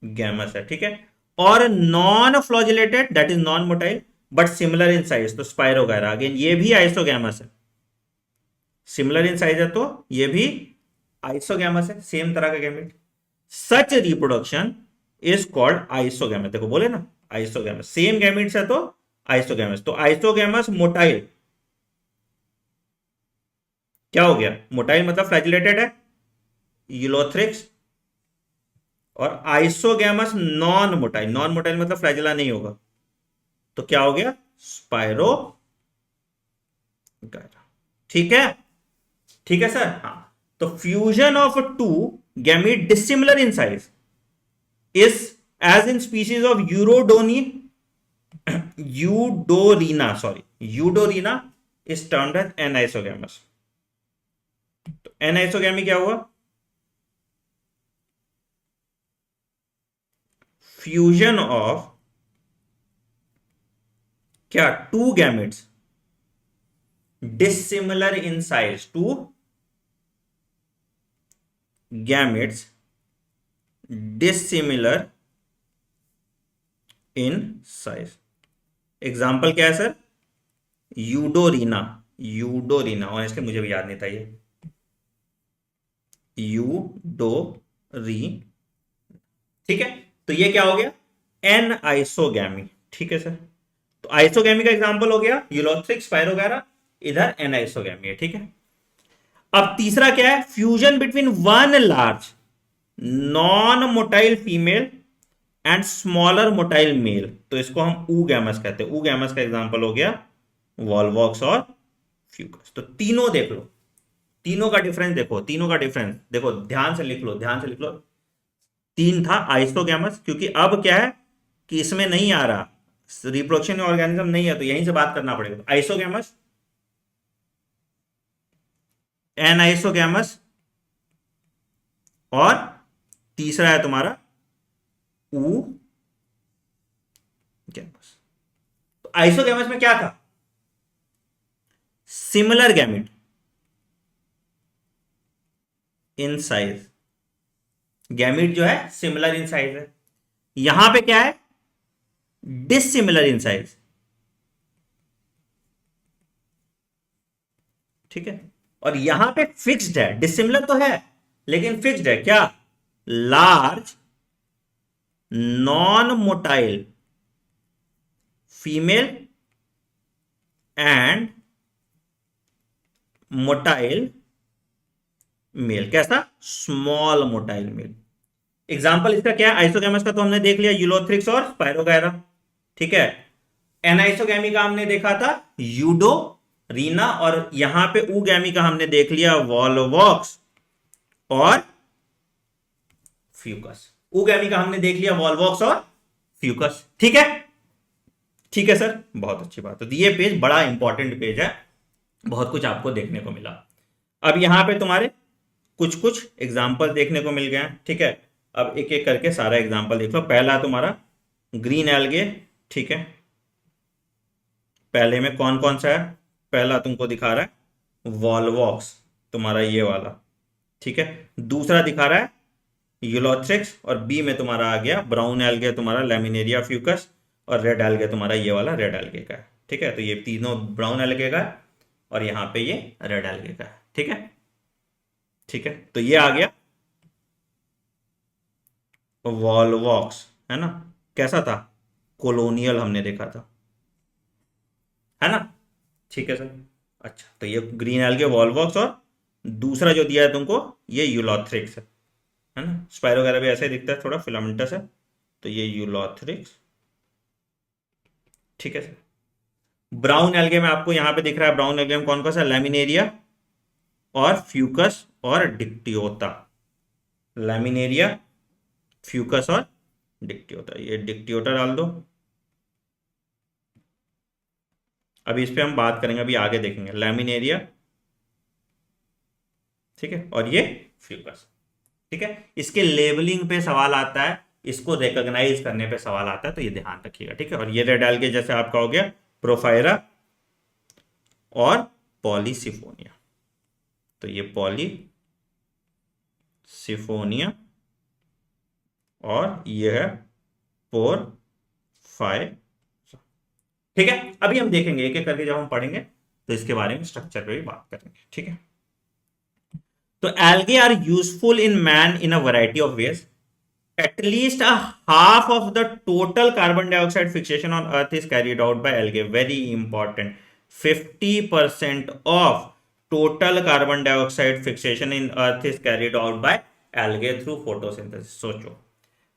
S1: गैमस है। ठीक है, और non flagellated that is non motile but similar in size, तो स्पायरोगैरा। अगेन ये भी आइसोगैमस है, सिमिलर इन साइज है तो ये भी आइसोगैमस है, सेम तरह का gamete. Such reproduction is called isogamous. देखो बोले ना आइसोगैमस, सेम गैमेट्स है तो आइसोगैमस। तो आइसोगैमस मोटाइल क्या हो गया, मोटाइल मतलब फ्लैजिलेटेड है, यूलोथ्रिक्स, और isogamous non motile. Non motile मतलब फ्लैजिला नहीं होगा, तो क्या हो गया, स्पायरो। ठीक है, ठीक है सर, हाँ। तो fusion of two gamete dissimilar in size, is as in species of Eudorina is termed as anisogamous. तो एनाइसोगैमी क्या हुआ? फ्यूजन ऑफ क्या? Two gametes dissimilar in size, two gametes dissimilar in size. Example क्या है sir? यूडोरीना. यूडोरीना, और इसलिए मुझे भी याद नहीं था ये. यूडोरी. ठीक है, तो ये क्या हो गया? Anisogamy. ठीक है सर, तो आइसोगैमी का एग्जांपल हो गया यूलोथ्रिक्स, स्पाइरोगैरा. इधर एन आइसोगैमी है. ठीक है, अब तीसरा क्या है? Fusion between one large non motile female and smaller motile male. तो इसको हम ऊगैमस कहते हैं. ऊगैमस का एग्जांपल हो गया वॉल्वॉक्स और फ्यूकस. तो तीनों देख लो, तीनों का डिफरेंस देखो, तीनों का डिफरेंस देखो, ध्यान से लिख लो, ध्यान से लिख लो. तीन था आइसोगैमस, क्योंकि अब क्या है कि इसमें नहीं आ रहा, रिप्रोडक्शन ऑर्गेनिज्म नहीं है, तो यहीं से बात करना पड़ेगा. तो आइसोगैमस, एन आइसोगैमस, और तीसरा है तुम्हारा ऊ गैमस. तो आइसोगैमस में क्या था? Similar gamete in size. Gamete जो है सिमिलर इन साइज है. यहां पे क्या है? Dissimilar in size. ठीक है, और यहां पे फिक्स्ड है. डिसिमिलर तो है लेकिन फिक्स्ड है. क्या? Large non motile female and motile male. कैसा? Small motile male. एग्जाम्पल इसका क्या है? आइसोगैमस का तो हमने देख लिया, यूलोथ्रिक्स और स्पाइरोगैरा. ठीक है, एनाइसोगैमी का हमने देखा था यूडोरीना, और यहां पे ऊगैमी का हमने देख लिया वॉल्वॉक्स और फ्यूकस. ऊगैमी का हमने देख लिया वॉल्वॉक्स और फ्यूकस. ठीक है, ठीक है सर, बहुत अच्छी बात है. तो ये पेज बड़ा इंपॉर्टेंट पेज है, बहुत कुछ आपको देखने को मिला. अब यहां पे तुम्हारे कुछ कुछ एग्जाम्पल देखने को मिल गए हैं. ठीक है, अब एक एक करके सारा एग्जाम्पल देख लो. पहला तुम्हारा ग्रीन एल्गे. ठीक है, पहले में कौन कौन सा है? पहला तुमको दिखा रहा है वॉल्वॉक्स, तुम्हारा ये वाला. ठीक है, दूसरा दिखा रहा है यूलोथ्रिक्स, और बी में तुम्हारा आ गया ब्राउन एल्गे तुम्हारा लैमिनेरिया फ्यूकस, और रेड एल्गे तुम्हारा ये वाला रेड एल्गे का है. ठीक है, तो ये तीनों ब्राउन एल्गे का है और यहां पे ये रेड एल्गे का है. ठीक है, ठीक है, तो ये आ गया वॉल्वॉक्स, है ना. कैसा था? कोलोनियल हमने देखा था, है ना. ठीक है सर. अच्छा, तो ये ग्रीन एल्गे वॉल्वॉक्स, और दूसरा जो दिया है तुमको ये यूलोथ्रिक्स है ना. स्पाइरोगैरा भी ऐसे दिखता है, थोड़ा फिलामेंटस है, तो ये यूलोथ्रिक्स. ठीक है सर. ब्राउन एल्गे में आपको यहां पे दिख रहा है, ब्राउन एल्गे में कौन कौन सा? लैमिनेरिया और फ्यूकस और डिक्टियोटा. लैमिनेरिया, फ्यूकस और डिक्टियोटा. ये डिक्टियोटा डाल दो. अभी इस पे हम बात करेंगे, अभी आगे देखेंगे. लैमिनेरिया, ठीक है, और ये फ्यूकस. ठीक है, इसके लेबलिंग पे सवाल आता है, इसको रिकॉग्नाइज करने पे सवाल आता है, तो ये ध्यान रखिएगा. ठीक है, और ये रेड एल्गे जैसे आपका हो गया प्रोफाइरा और पॉलीसिफोनिया. तो ये पॉलीसिफोनिया और ये है पोरफाइरा. ठीक है, अभी हम देखेंगे एक एक करके, जब हम पढ़ेंगे तो इसके बारे में स्ट्रक्चर पे भी बात करेंगे. ठीक है, तो algae are useful in man in a variety of ways. At least a half of the total carbon dioxide fixation on earth is carried out by algae. Very important. 50% of total carbon dioxide fixation in earth is carried out by algae through photosynthesis. सोचो,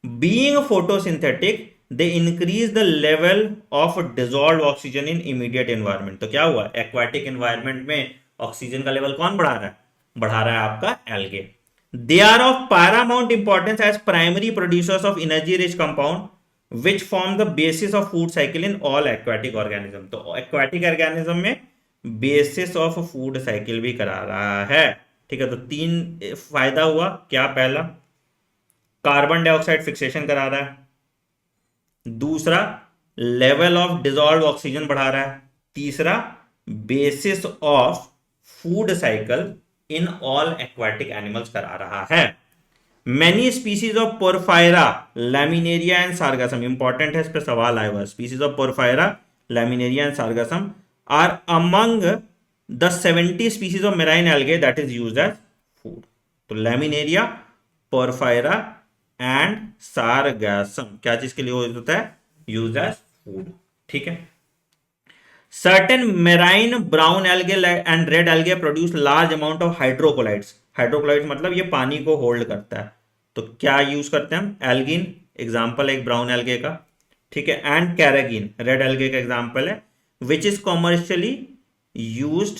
S1: being photosynthetic, they increase the level of dissolved oxygen in immediate environment. तो क्या हुआ? aquatic environment में oxygen का level कौन बढ़ा रहा है? बढ़ा रहा है आपका algae. They are of paramount importance as primary producers of energy rich compound which form the basis of food cycle in all aquatic organism. तो एक्वाटिक ऑर्गेनिज्म में बेसिस ऑफ फूड साइकिल भी करा रहा है। ठीक है, तो तीन फायदा हुआ। क्या? पहला, कार्बन डाइऑक्साइड फिक्सेशन करा रहा है। दूसरा, लेवल ऑफ डिजॉल्व ऑक्सीजन बढ़ा रहा है। तीसरा, basis of food cycle in all aquatic animals करा रहा है। Many species of Porphyra, Laminaria and Sargassum, important है, इस पर सवाल आएगा। Species of Porphyra, Laminaria and Sargassum are among the 70 species of marine algae that is used as food. तो Laminaria, Porphyra and Sargassum क्या चीज के लिए होता है? Use as food. ठीक है। Certain marine brown algae and red algae produce large amount of hydrocolloids. Hydrocolloids मतलब ये पानी को होल्ड करता है। तो क्या यूज करते हैं हम? एल्गिन, एग्जाम्पल एक ब्राउन एल्गे का। ठीक है। एंड कैरागिन, रेड एल्गे का एग्जाम्पल है। विच इज कॉमर्शियली यूज्ड,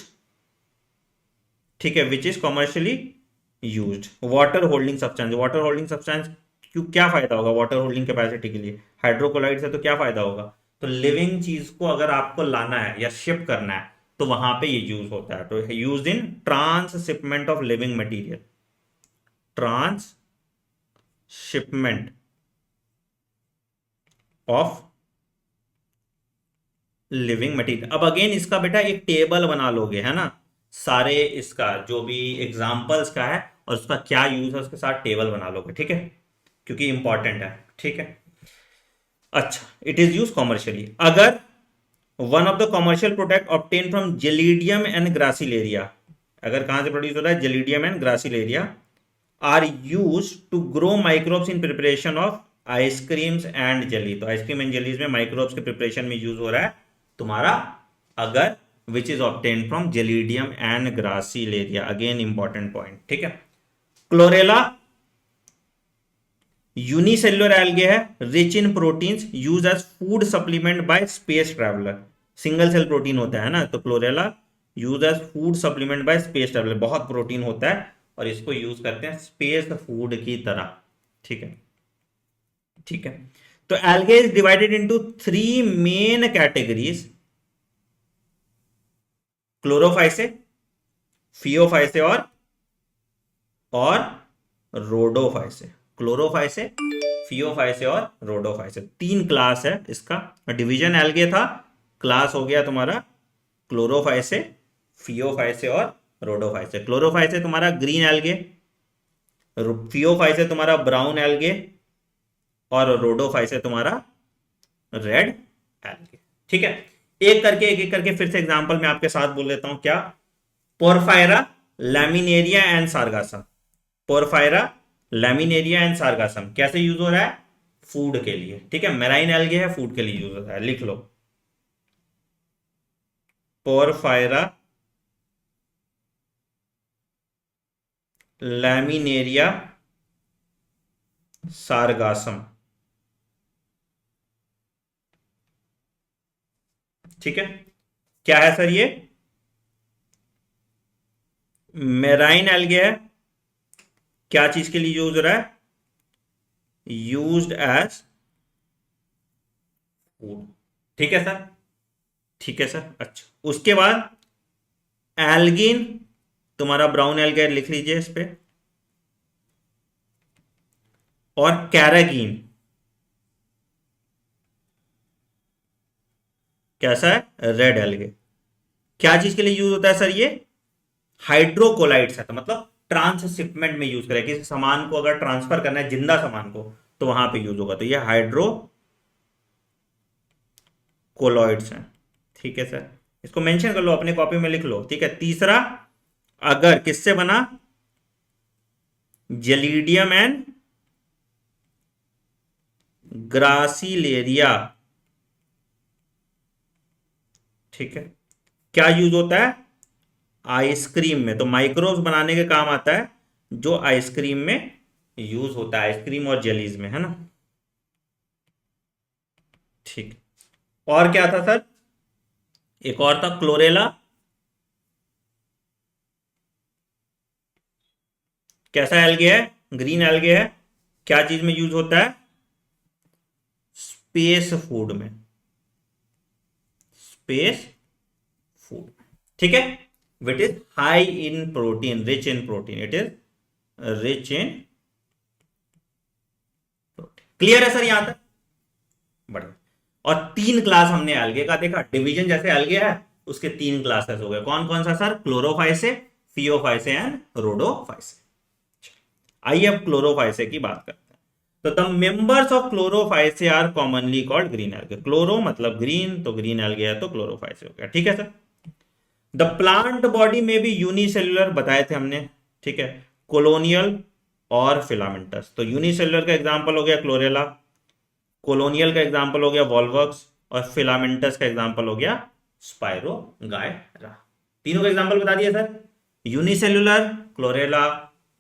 S1: ठीक है, which is commercially used. Water holding substance, water holding substance क्यों, क्या फायदा होगा वाटर होल्डिंग कैपेसिटी के लिए? हाइड्रोकोलाइड से तो क्या फायदा होगा? तो लिविंग चीज को अगर आपको लाना है या शिप करना है तो वहां पे ये यूज होता है। तो use in transshipment of living material, transshipment of living material. अब अगेन इसका बेटा एक टेबल बना लोगे, है ना, सारे इसका जो भी एग्जांपल्स का है और उसका क्या यूज है उसके साथ टेबल बना लोगे। ठीक है, क्योंकि इंपॉर्टेंट है। ठीक है। अच्छा, it is use commercially. Agar one of the commercial product obtain from Gelidium and Gracilaria, agar कहां से प्रोड्यूस हो रहा है? Gelidium and Gracilaria are use to grow microbes in preparation of ice creams and jelly. तो ice cream and jellies में microbes के preparation में use हो रहा है तुम्हारा, agar which is obtain from Gelidium and Gracilaria. Again important point. ठीक है। क्लोरेला यूनिसेल्युलर एल्गे है, rich in proteins, use as food supplement by space traveller. Single cell protein होता है ना, तो Chlorella use as food supplement by space traveller, बहुत protein होता है और इसको यूज करते हैं स्पेस फूड की तरह। ठीक है। ठीक है। तो algae is divided into 3 main categories: Chlorophyceae, Phaeophyceae और रोडोफाइसे। क्लोरोफाइसे, फियोफाइसे और रोडोफाइसे, 3 क्लास है इसका। डिवीजन एल्गे था, क्लास हो गया तुम्हारा क्लोरोफाइसे, फियोफाइसे और रोडोफाइसे। क्लोरोफाइसे तुम्हारा ग्रीन एल्गे, फियोफाइसे तुम्हारा ब्राउन एल्गे और रोडोफाइसे तुम्हारा रेड एल्गे। ठीक है। एक करके एक एक करके फिर से एग्जांपल में आपके साथ बोल देता हूं। क्या? Porphyra, Laminaria and Sargassum. Porphyra, Laminaria and Sargassum कैसे यूज हो रहा है? फूड के लिए। ठीक है। मेराइन एल्गे है, फूड के लिए यूज होता है। लिख लो, पोरफायरा, लैमिनेरिया, सार्गासम। ठीक है। क्या है सर? ये मेराइन एल्गे है, क्या चीज के लिए यूज हो रहा है? Used as food. ठीक है सर। ठीक है सर। अच्छा, उसके बाद एल्गिन तुम्हारा ब्राउन एल्गे लिख लीजिए इस पे, और कैरागीन कैसा है? Red algae. क्या चीज के लिए यूज होता है सर? ये हाइड्रोकोलाइड्स है, तो मतलब ट्रांसशिपमेंट में यूज करें, किसी सामान को अगर ट्रांसफर करना है, जिंदा सामान को, तो वहां पे यूज होगा। तो ये हाइड्रोकोलॉइड्स हैं। ठीक है सर, इसको मेंशन कर लो, अपने कॉपी में लिख लो। ठीक है। तीसरा, अगर किससे बना? Gelidium and Gracilaria. ठीक है। क्या यूज होता है? आइसक्रीम में। तो माइक्रोब्स बनाने के काम आता है, जो आइसक्रीम में यूज होता है, आइसक्रीम और जेलीज में, है ना। ठीक। और क्या था सर? एक और था, क्लोरेला, कैसा एल्गे है? ग्रीन एल्गे है। क्या चीज में यूज होता है? स्पेस फूड में, स्पेस फूड। ठीक है, it is high in protein, rich in protein, it is rich in protein. Clear है सर यहां तक? बढ़िया। और तीन क्लास हमने एल्गे का देखा, डिवीजन जैसे एल्गे है उसके तीन क्लासेस हो गए। कौन कौन सा सर? क्लोरोफाइसे, फियोफाइसे एंड रोडोफाइसे। आइए अब क्लोरोफाइसे की बात करते हैं। तो the members of Chlorophyceae are commonly called green algae. Chloro मतलब ग्रीन, तो ग्रीन एल्गे है तो क्लोरोफाइसे हो गया। ठीक है सर। द प्लांट बॉडी में भी यूनिसेल्युलर बताए थे हमने, ठीक है, कोलोनियल और फिलामेंटस। तो यूनिसेल्युलर का एग्जांपल हो गया क्लोरेला, कोलोनियल का एग्जांपल हो गया वॉल्वक्स, और फिलामेंटस का एग्जांपल हो गया स्पाइरोगायरा। तीनों का एग्जांपल बता दिया sir. Unicellular Chlorella,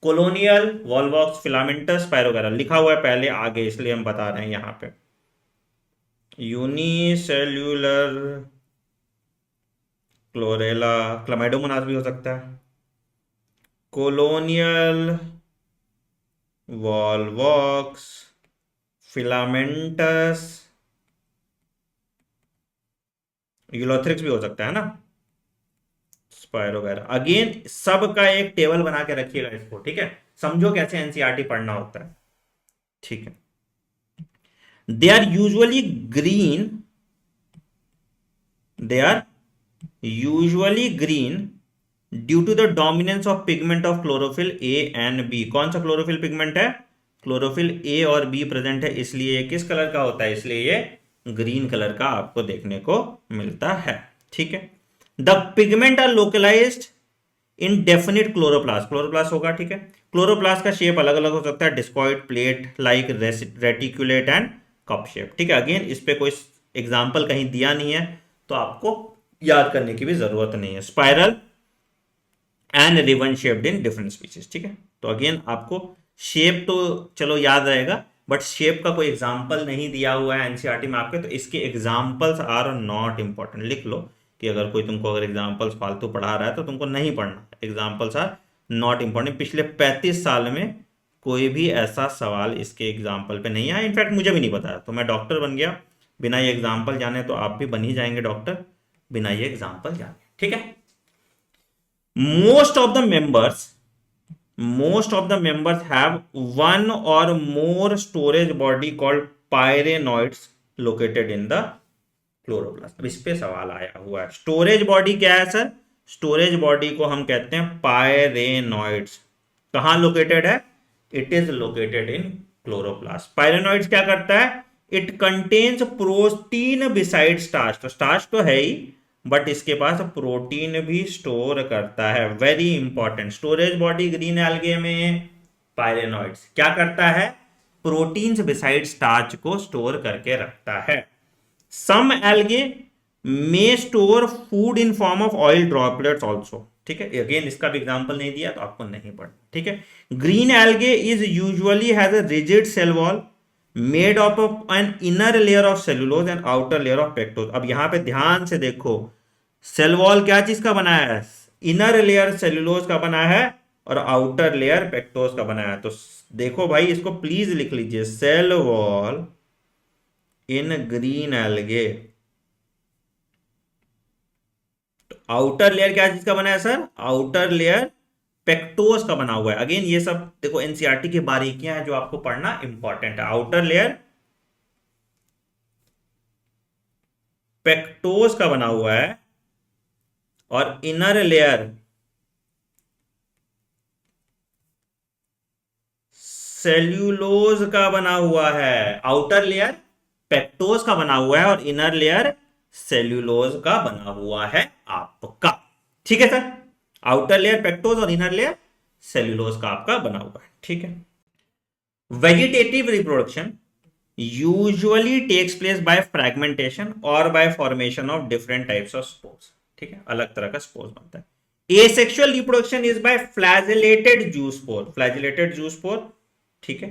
S1: colonial Volvox, filamentous Spirogyra. लिखा हुआ है पहले आगे इसलिए हम बता रहे हैं यहां पे। यूनिसेल्युलर क्लोरेला, क्लामाइडोमोनास भी हो सकता है, कोलोनियल वॉल्वॉक्स, फिलामेंटस, यूलोथ्रिक्स भी हो सकता है ना, स्पाइरो वगैरह। अगेन सब का एक टेबल बना के रखिएगा इसको, ठीक है, समझो कैसे एनसीईआरटी पढ़ना होता है। ठीक है, they are usually green, they are usually green due to the dominance of pigment of chlorophyll a and b. कौन सा क्लोरोफिल पिगमेंट है? क्लोरोफिल ए और बी प्रेजेंट है, इसलिए ये किस कलर का होता है? इसलिए ये ग्रीन कलर का आपको देखने को मिलता है। ठीक है, the pigment are localised in definite chloroplast. Chloroplast होगा, ठीक है। क्लोरोप्लास्ट का शेप अलग अलग हो सकता है, discoid, plate like, reticulate and cup shape. ठीक है, अगेन इस पे कोई एग्जाम्पल कहीं दिया नहीं है तो आपको याद करने की भी जरूरत नहीं है। Spiral and ribbon shaped in different species. ठीक है, तो अगेन आपको शेप तो चलो याद रहेगा, बट शेप का कोई एग्जाम्पल नहीं दिया हुआ है एनसीईआरटी में आपके, तो इसके एग्जाम्पल्स आर नॉट इंपॉर्टेंट। लिख लो कि अगर कोई तुमको अगर एग्जाम्पल्स फालतू पढ़ा रहा है तो तुमको नहीं पढ़ना, एग्जाम्पल्स आर नॉट इंपॉर्टेंट। पिछले 35 साल में कोई भी ऐसा सवाल इसके एग्जाम्पल पे नहीं आया, इनफैक्ट मुझे भी नहीं पता। तो मैं डॉक्टर बन गया बिना ये एग्जाम्पल जाने, तो आप भी बन ही जाएंगे डॉक्टर बिना ये एग्जाम्पल जाने। ठीक है, most of the members most of the members have one or more storage body called pyrenoids located in the chloroplast। अब इस पे सवाल आया हुआ है, स्टोरेज बॉडी क्या है सर? स्टोरेज बॉडी को हम कहते हैं पायरेनॉइड्स। कहां लोकेटेड है? It is located in chloroplast. Pyrenoids क्या करता है? It contains protein beside starch. तो स्टार्च तो है ही, बट इसके पास प्रोटीन भी स्टोर करता है। Very important, storage body green algae में पायरेनॉइड्स क्या करता है? प्रोटीन्स बिसाइड स्टार्च को स्टोर करके रखता है। Some algae may store food in form of oil droplets also. ठीक है, अगेन इसका भी एग्जाम्पल नहीं दिया तो आपको नहीं पढ़ना। ठीक है, green algae is usually has a rigid cell wall made of an inner layer of cellulose and outer layer of pectose. अब यहां पे ध्यान से देखो, सेल वॉल क्या चीज का बनाया है? इनर लेयर सेलुलोज का बना है और आउटर लेयर पेक्टोज का बनाया है। तो देखो भाई, इसको प्लीज लिख लीजिए, cell wall in green algae. तो आउटर लेयर क्या चीज का बना है सर? आउटर लेयर पेक्टोज का बना हुआ है। अगेन ये सब देखो एनसीईआरटी की बारीकियां हैं जो आपको पढ़ना इंपॉर्टेंट है। आउटर लेयर पेक्टोज का बना हुआ है और इनर लेयर सेल्यूलोज का बना हुआ है। आउटर लेयर पेक्टोज का बना हुआ है और इनर लेयर सेल्यूलोज का बना हुआ है आपका। ठीक है सर, आउटर लेयर पेक्टोज और इनर लेयर सेल्यूलोज का आपका बना हुआ है। ठीक है, vegetative reproduction usually takes place by fragmentation और by formation of different types of spores. ठीक है, अलग तरह का स्पोर्स बनता है। Asexual reproduction is by flagellated zoospore. Flagellated zoospore, ठीक है,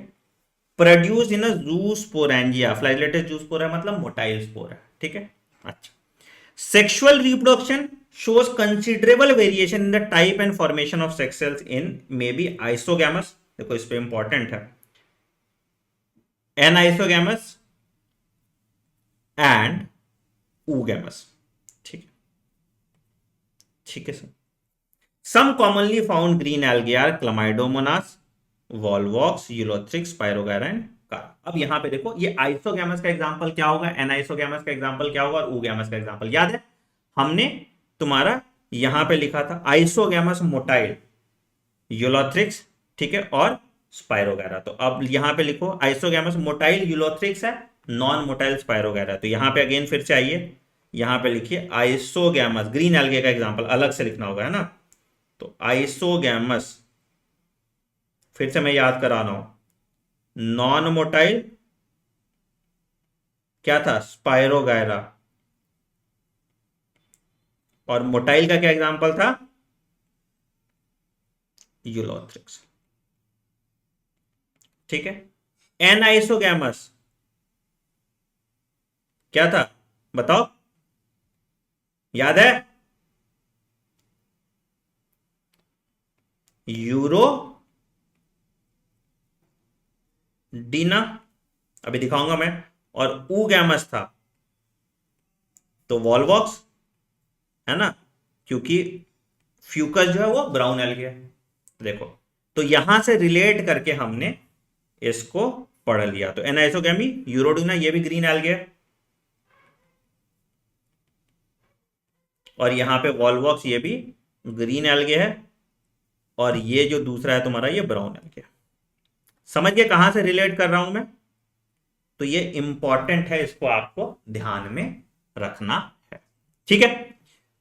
S1: produce in a zoosporangia. Flagellated zoospore है मतलब मोटाइल स्पोर है। ठीक है, अच्छा। Sexual reproduction shows considerable variation in the type and formation of sex cells in maybe isogamous, देखो इस पे इंपॉर्टेंट है, एनाइसोगैमस एंड oogamous, ठीक है, ठीक है sir. Some commonly found green algae are Chlamydomonas, Volvox, Ulothrix, Spirogyra and कार्प। अब यहां पे देखो ये आइसोगैमस का एग्जांपल क्या होगा, एनाइसोगैमस का एग्जांपल क्या होगा और oogamous का एग्जांपल याद है हमने तुम्हारा यहां पे लिखा था आइसोगैमस मोटाइल, यूलोथ्रिक्स, ठीक है, और स्पायरोगायरा। तो अब यहां पे लिखो आइसोगैमस मोटाइल यूलोथ्रिक्स है, नॉन मोटाइल स्पायरोगायरा। तो यहां पे अगेन फिर से आइए, यहां पे लिखिए आइसोगैमस, ग्रीन एल्गे का एग्जांपल अलग से लिखना होगा, है ना। तो आइसोगैमस, फिर से मैं याद करा रहा हूं, नॉन मोटाइल क्या था, स्पायरोगायरा, और मोटाइल का क्या एग्जांपल था, यूलोथ्रिक्स, ठीक है। एनाइसोगैमस क्या था बताओ, याद है, यूरो डीना, अभी दिखाऊंगा मैं, और oogamous था तो वॉलवॉक्स, है ना, क्योंकि फ्यूकस जो है वो ब्राउन एल्गे है, देखो। तो यहां से रिलेट करके हमने इसको पढ़ लिया। तो एनाइसोगैमी, यूरोडीना, ये भी ग्रीन एल्गे है, और यहां पे वॉलवॉक्स ये भी ग्रीन एल्गे है, और ये जो दूसरा है तुम्हारा ये ब्राउन एल्गे है। समझ गए कहां से रिलेट कर रहा हूं मैं, तो ये इंपॉर्टेंट है, इसको आपको ध्यान में रखना है, ठीक है।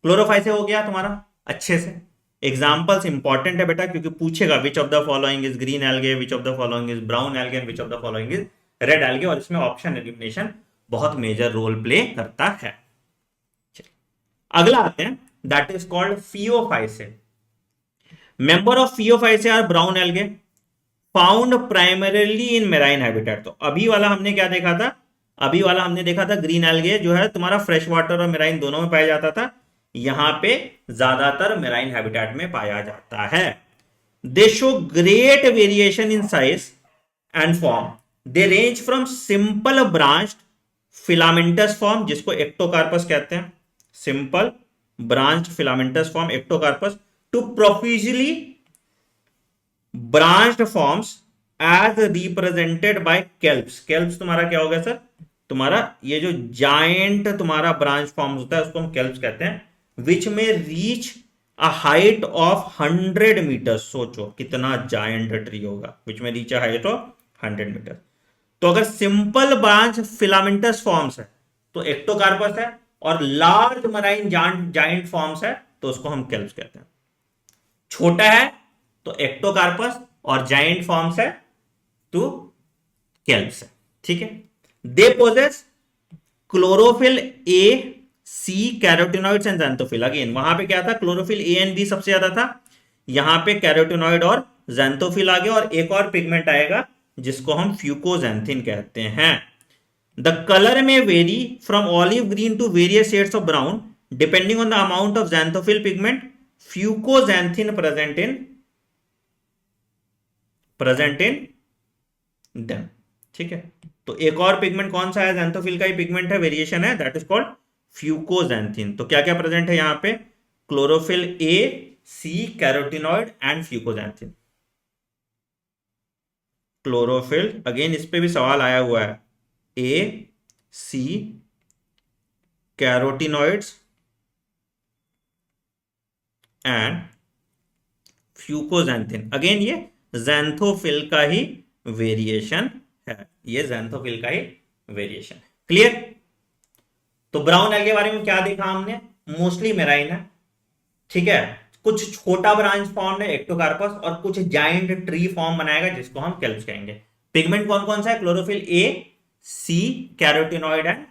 S1: क्लोरोफाइसे हो गया तुम्हारा अच्छे से। एग्जाम्पल्स इंपॉर्टेंट है बेटा, क्योंकि पूछेगा which of the following is green algae, which of the following is brown algae, which of the following is red algae, और इसमें ऑप्शन एलिमिनेशन बहुत मेजर रोल प्ले करता है। अगला आते हैं, that is called Phaeophyceae. Member of Phaeophyceae are brown algae found primarily in marine habitat. तो अभी वाला हमने क्या देखा था, अभी वाला हमने देखा था ग्रीन एल्गे जो है तुम्हारा फ्रेश वाटर और मेराइन दोनों में पाया जाता था, यहां पे ज्यादातर मेराइन हैबिटेट में पाया जाता है। They show great variation in size and form, they range from simple branched filamentous form, जिसको एक्टोकार्पस कहते हैं, simple branched filamentous form Ectocarpus, to profusely branched forms as represented by kelps. Kelps तुम्हारा क्या होगा सर, तुम्हारा ये जो giant तुम्हारा ब्रांच फॉर्म्स होता है उसको हम केल्प्स कहते हैं, which may reach a height of 100 metre. सोचो कितना जायंट ट्री होगा, which may reach a height of 100 metre. तो अगर सिंपल ब्रांच फिलामेंटस फॉर्म्स है तो एक्टोकार्पस है, और लार्ज मराइन जायंट फॉर्म्स है तो उसको हम केल्प्स कहते हैं। छोटा है तो एक्टोकार्पस, और जायंट फॉर्म्स है तो केल्प्स है, ठीक है। They possess chlorophyll a, c, carotenoids and xanthophyll. Again वहां पे क्या था, क्लोरोफिल ए एंड बी सबसे ज्यादा था, यहां पे कैरोटिनॉइड और ज़ैंथोफिल आ गया, और एक और पिगमेंट आएगा जिसको हम फ्यूकोजैंथिन कहते हैं। The colour may vary from olive green to various shades of brown depending on the amount of xanthophyll pigment, fucoxanthin present in them, ठीक है। तो एक और पिगमेंट कौन सा है, ज़ैंथोफिल का ही पिगमेंट है, वेरिएशन है, दैट इज कॉल्ड फ्यूकोजैंथिन। तो क्या क्या प्रेजेंट है यहां पे, chlorophyll a, c, carotenoid and fucoxanthin. Chlorophyll, again इस पे भी सवाल आया हुआ है, a, c, carotenoids and fucoxanthin. Again ये ज़ैंथोफिल का ही वेरिएशन है, ये ज़ैंथोफिल का ही वेरिएशन है। क्लियर। तो ब्राउन एल्गे के बारे में क्या देखा हमने, मोस्टली मेराइन है, ठीक है, कुछ छोटा ब्रांच फॉर्म है एक्टोकार्पस, और कुछ जाइंट ट्री फॉर्म बनाएगा जिसको हम केल्प्स कहेंगे। पिगमेंट कौन कौन सा है, chlorophyll a, c, carotenoid and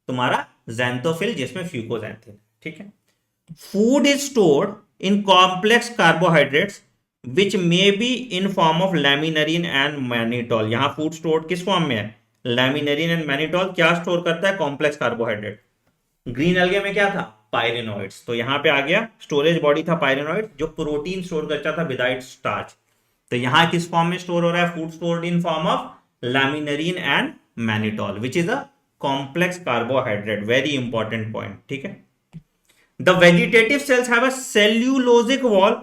S1: तुम्हारा ज़ैंथोफिल जिसमें फ्यूकोजैंथिन, ठीक है। Food is stored in complex carbohydrates which may be in form of laminarin and mannitol. यहां फूड स्टोर्ड किस फॉर्म में है, लैमिनरीन एंड मैनिटोल क्या स्टोर करता है, कॉम्प्लेक्स कार्बोहाइड्रेट। ग्रीन एल्गे में क्या था, पायरेनोइड्स। तो यहां पे आ गया स्टोरेज बॉडी था पायरेनोइड, जो प्रोटीन स्टोर करता था विदाउट स्टार्च। तो यहां किस फॉर्म में स्टोर हो रहा है? Food stored in form of laminarin and mannitol which is a complex carbohydrate. Very important point, ठीक है। The vegetative cells have a cellulosic wall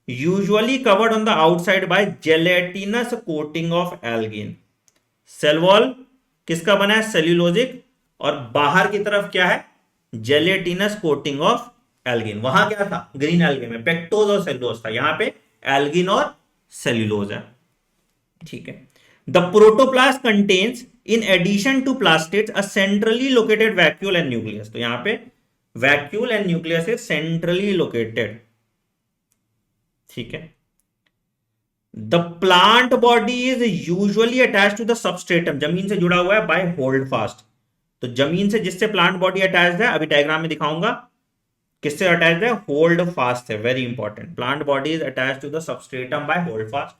S1: usually covered on the outside by gelatinous coating of algin। Cell wall किसका बना है? Cellulosic. और बाहर की तरफ क्या है? Gelatinous coating of algin. वहां क्या था? ग्रीन एल्गे में पेक्टोज और सेल्यूलोज था, यहां पे एल्गिन और सेल्यूलोज है, ठीक है। The protoplast contains in addition to plastids a centrally located vacuole and nucleus. तो यहां पे vacuole and nucleus is centrally located, ठीक है। The plant body is usually attach to the substratum, जमीन से जुड़ा हुआ है बाय होल्ड फास्ट। तो जमीन से जिससे प्लांट बॉडी अटैच है, अभी डायग्राम में दिखाऊंगा किससे अटैच है? होल्ड फास्ट है, very important. Plant body is attach to the substratum by holdfast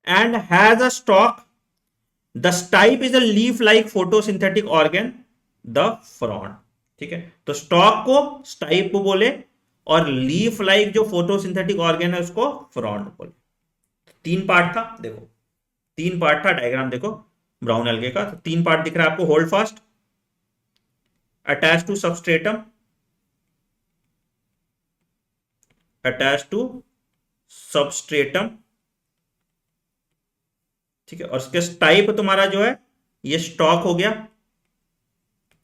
S1: and has a stalk. The stipe is a leaf like photosynthetic organ, the frond, ठीक है। तो स्टॉक को stipe को बोले और leaf like जो photosynthetic organ है उसको फ्रॉन्ड बोले। तीन पार्ट था, देखो तीन पार्ट था, डायग्राम देखो ब्राउन एल्गे का। तो तीन पार्ट दिख रहा है आपको, holdfast, attach to substratum, attach to substratum, ठीक है। और उसके टाइप तुम्हारा जो है ये स्टॉक हो गया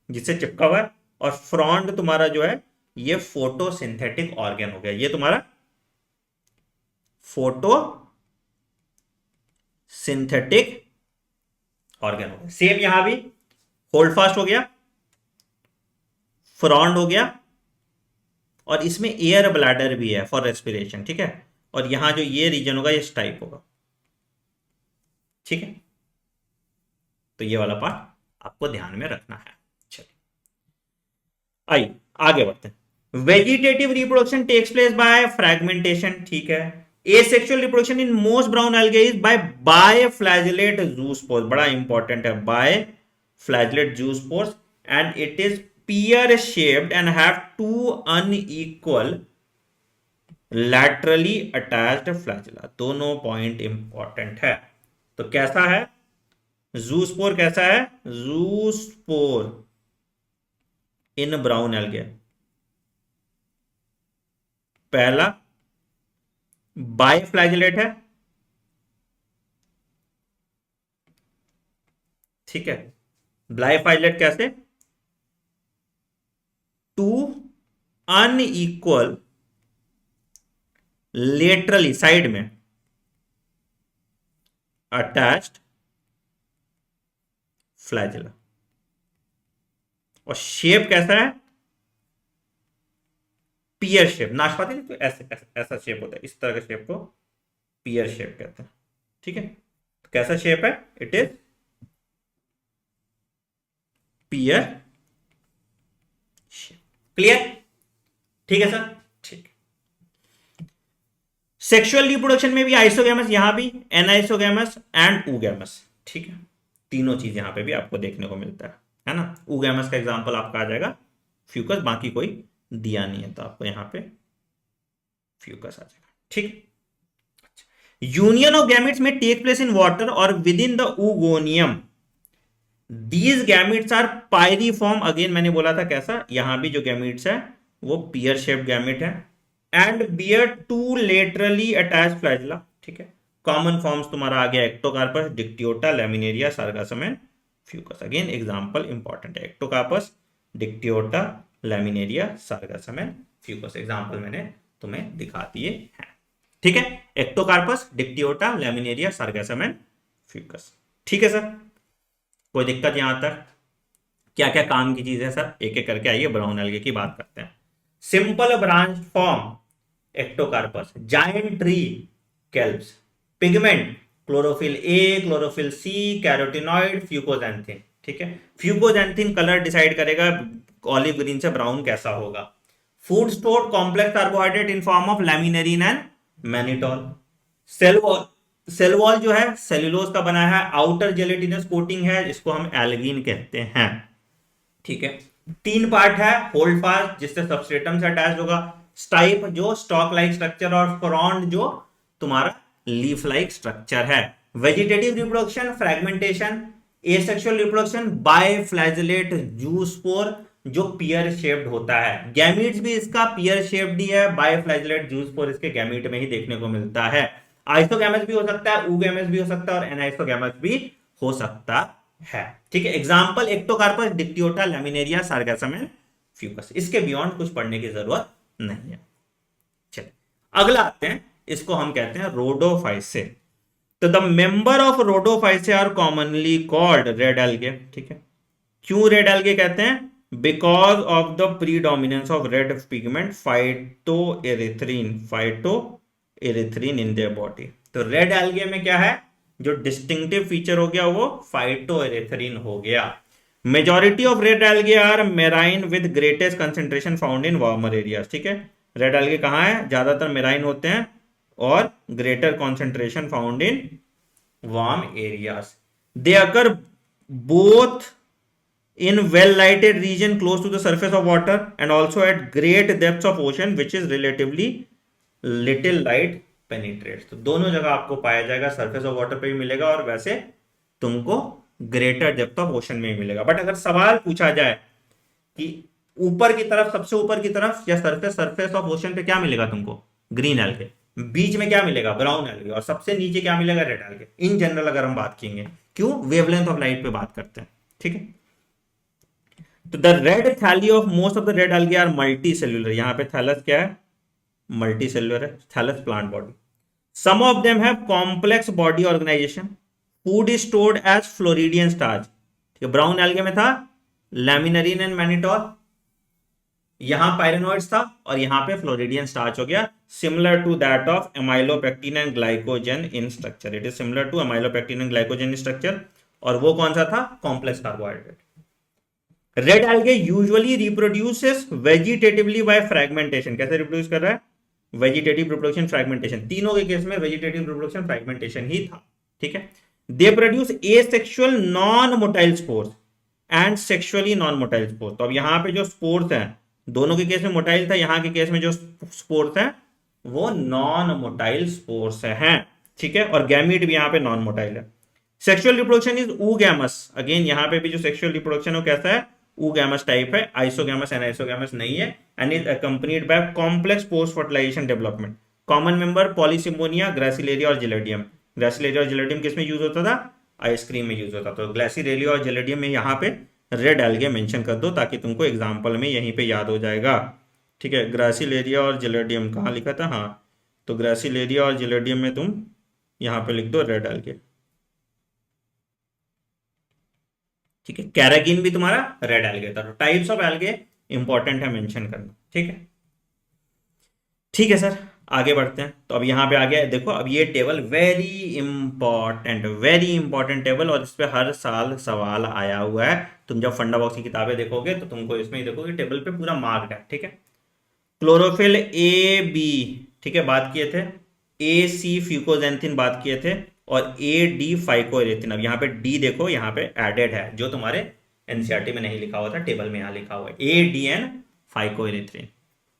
S1: जिससे चिपका हुआ है, और फ्रॉन्ड तुम्हारा जो है ये फोटोसिंथेटिक ऑर्गन हो गया, ये तुम्हारा फोटो सिंथेटिक ऑर्गन हो गया। सेम यहां भी होल्ड फास्ट हो गया, फ्रॉन्ड हो गया, और इसमें एयर ब्लैडर भी है फॉर रेस्पिरेशन, ठीक है। और यहां जो ये रीजन होगा ये स्टाइप होगा, ठीक है। तो ये वाला पार्ट आपको ध्यान में रखना है। चलिए आइए आगे बढ़ते हैं। Vegetative reproduction takes place by fragmentation, ठीक है। Asexual reproduction in most brown algae is by biflagellate zoospores, बड़ा इंपॉर्टेंट है, biflagellate zoospores, and it is pear shaped and have two unequal laterally attached flagella। दोनों point important है। तो कैसा है zoospore? कैसा है जूस्पोर इन ब्राउन एल्गे? पहला बायफ्लैजिलेट है, ठीक है। बायफ्लैजिलेट कैसे? टू अनइक्वल लेटरली साइड में अटैच्ड फ्लैजिला। और शेप कैसा है? पियर शेप। नाशपाती नहीं तो ऐसे ऐसा शेप होता है, इस तरह का शेप को पियर शेप कहते हैं, ठीक है। तो कैसा शेप है? It is peer shape. Clear? ठीक है सर, ठीक। सेक्सुअल रिप्रोडक्शन में भी आइसोगैमस, यहां भी एनाइसोगैमस एंड ऊगैमस, ठीक है। तीनों चीज यहां पे भी आपको देखने को मिलता है ना। ऊगैमस का एग्जांपल आपका आ जाएगा फ्यूकस, बाकी कोई दिया नहीं है तो आपको यहां पे फ्यूकस आ जाएगा, ठीक। यूनियन ऑफ गैमेट्स में टेक प्लेस इन वाटर और within the oogoneum। These gametes are pyriform, again मैंने बोला था कैसा, यहां भी जो गैमेट्स है वो पियर शेप्ड गैमेट है, and bear two laterally attach flagella, ठीक है। कॉमन फॉर्म्स तुम्हारा आ गया ectocarpus, dictyota, laminaria, sargassum and fucus. Again example important है, ectocarpus, dictyota, laminaria, sargassum and fucus. Example मैंने तुम्हें दिखा दिए हैं, ठीक है। Ectocarpus, dictyota, laminaria, sargassum and fucus, ठीक है सर। कोई दिक्कत यहां तक? क्या क्या काम की चीज है सर, एक एक करके आइए ब्राउन एल्गे की बात करते हैं। Simple branch form ectocarpus, giant tree kelps, pigment chlorophyll a, chlorophyll c, carotenoid, fucoxanthin, ठीक है। फ्यूकोजैंथिन कलर डिसाइड करेगा ऑलिव ग्रीन से ब्राउन कैसा होगा। Food stored complex carbohydrate in form of laminarin and mannitol. Cell wall जो है cellulose का बना है, आउटर जेलेटिनस कोटिंग है जिसको हम एल्गिन कहते हैं, ठीक है। तीन पार्ट है, होल्ड फास्ट जिससे सबस्ट्रेटम से अटैच होगा, स्टाइप जो स्टॉक लाइक स्ट्रक्चर, और फ्रॉन्ड जो तुम्हारा लीफ लाइक स्ट्रक्चर है। Vegetative reproduction fragmentation, asexual reproduction by flagellate zoospore जो पियर शेप्ड होता है। गैमीट्स भी इसका पियर शेप्ड ही है, बाय फ्लैजेलेट जूस्पोर इसके गैमीट में ही देखने को मिलता है। आइसोगैमस भी हो सकता है, ऊगैमस भी हो सकता है, और एनाइसोगैमस भी हो सकता है। ठीक है, example ectocarpus, dictyota, laminaria, sargassum and fucus. इसके बियॉन्ड कुछ पढ़ने की जरूरत नहीं है। चलिए अगला आते हैं, इसको हम कहते हैं रोडोफाइसे। तो the member of rhodophyceae are commonly called red algae. ठीक है, क्यों रेड एल्गे कहते हैं? Because of the predominance of red pigment phycoerythrin in their body. तो रेड एल्गे में क्या है, जो डिस्टिंक्टिव फीचर हो गया वो फाइटोएरिथ्रीन हो गया। Majority of red algae are marine with greatest concentration found in warmer areas. ठीक है, रेड एल्गे कहाँ है? ज्यादातर मेराइन होते हैं और greater concentration found in warm areas. They occur both in well lighted region close to the surface of water and also at great depths of ocean which is relatively little light penetrates। तो दोनों जगह आपको पाया जाएगा, surface of water पे भी मिलेगा और वैसे तुमको ग्रेटर डेप्थ ऑफ ओशन में भी मिलेगा। बट अगर सवाल पूछा जाए कि ऊपर की तरफ, सबसे ऊपर की तरफ या सरफेस ऑफ ओशन पे क्या मिलेगा तुमको? Green algae. बीच में क्या मिलेगा? Brown algae. और सबसे नीचे क्या मिलेगा? Red algae. इन जनरल अगर हम बात करेंगे, क्यों? वेवलेंथ ऑफ लाइट पे बात करते हैं। ठीक है, तो the red thalli of most of the red algae are multi cellular. यहां पे थैलस क्या है? मल्टी सेल्यूलर है, thallus plant body. Some of them have complex body organisation. Food is stored as floridean starch. ठीक है, brown algae में था laminarin and mannitol, यहां पायरेनोइड्स था और यहां पे फ्लोरिडियन स्टार्च हो गया। Similar to that of amylopectin and glycogen in structure. It is similar to amylopectin and glycogen in structure. और वो कौन सा था? Complex carbohydrate. Red algae usually reproduces vegetatively by fragmentation. कैसे रिप्रोड्यूस कर रहा है? Vegetative reproduction, fragmentation. तीनों के केस में वेजिटेटिव रिप्रोडक्शन फ्रैगमेंटेशन ही था। ठीक है, they produce asexual non motile spores and sexually non motile spores. तो अब यहाँ पे जो स्पोर्स हैं, दोनों के केस में मोटाइल था, यहाँ के केस में जो स्पोर्स हैं वो नॉन मोटाइल स्पोर्स हैं। ठीक है, और गैमीट भी यहाँ पे नॉन मोटाइल है। Sexual reproduction is oogamous. Again यहाँ पे भी जो सेक्सुअल रिप्रोडक्शन है वो कैसा है? ऊगैमस टाइप है, आइसोगैमस एनाइसोगैमस नहीं है। And is accompanied by complex post fertilization development. Common member polysiphonia, gracilaria और जिलेडियम। ग्रासिलेरिया और जिलेडियम किस में यूज होता था? आइसक्रीम में यूज होता था। तो ग्लासिलेरिया और जिलेडियम में यहाँ पे रेड एल्गे मेंशन कर दो ताकि तुमको एग्जाम्पल में यहीं पे याद हो जाएगा। ठीक है, ग्रासिलेरिया और जिलेडियम कहाँ लिखा था? हाँ, तो ग्रासिलेरिया और जिलेडियम में तुम यहाँ पे लिख दो रेड एल्गे। ठीक है, कैरागिन भी तुम्हारा रेड एल्गे था। तो टाइप्स ऑफ एल्गे इंपॉर्टेंट है मेंशन करना। ठीक है, ठीक है सर, आगे बढ़ते हैं। तो अब यहाँ पे आ गया, देखो अब ये टेबल वेरी इंपॉर्टेंट टेबल, और इस पे हर साल सवाल आया हुआ है। तुम जब फंडा बॉक्स की किताबें देखोगे तो तुमको इसमें ही देखोगे टेबल पे पूरा मार्क्ड है। ठीक है, क्लोरोफिल ए बी, ठीक है, बात किए थे। ए सी फ्यूकोजेंथिन बात किए थे, और ए डी फाइकोएरिथ्रिन। अब यहाँ पे डी देखो, यहाँ पे एडेड है, जो तुम्हारे एनसीईआरटी में नहीं लिखा हुआ था, टेबल में यहाँ लिखा हुआ है A D N phycoerythrin.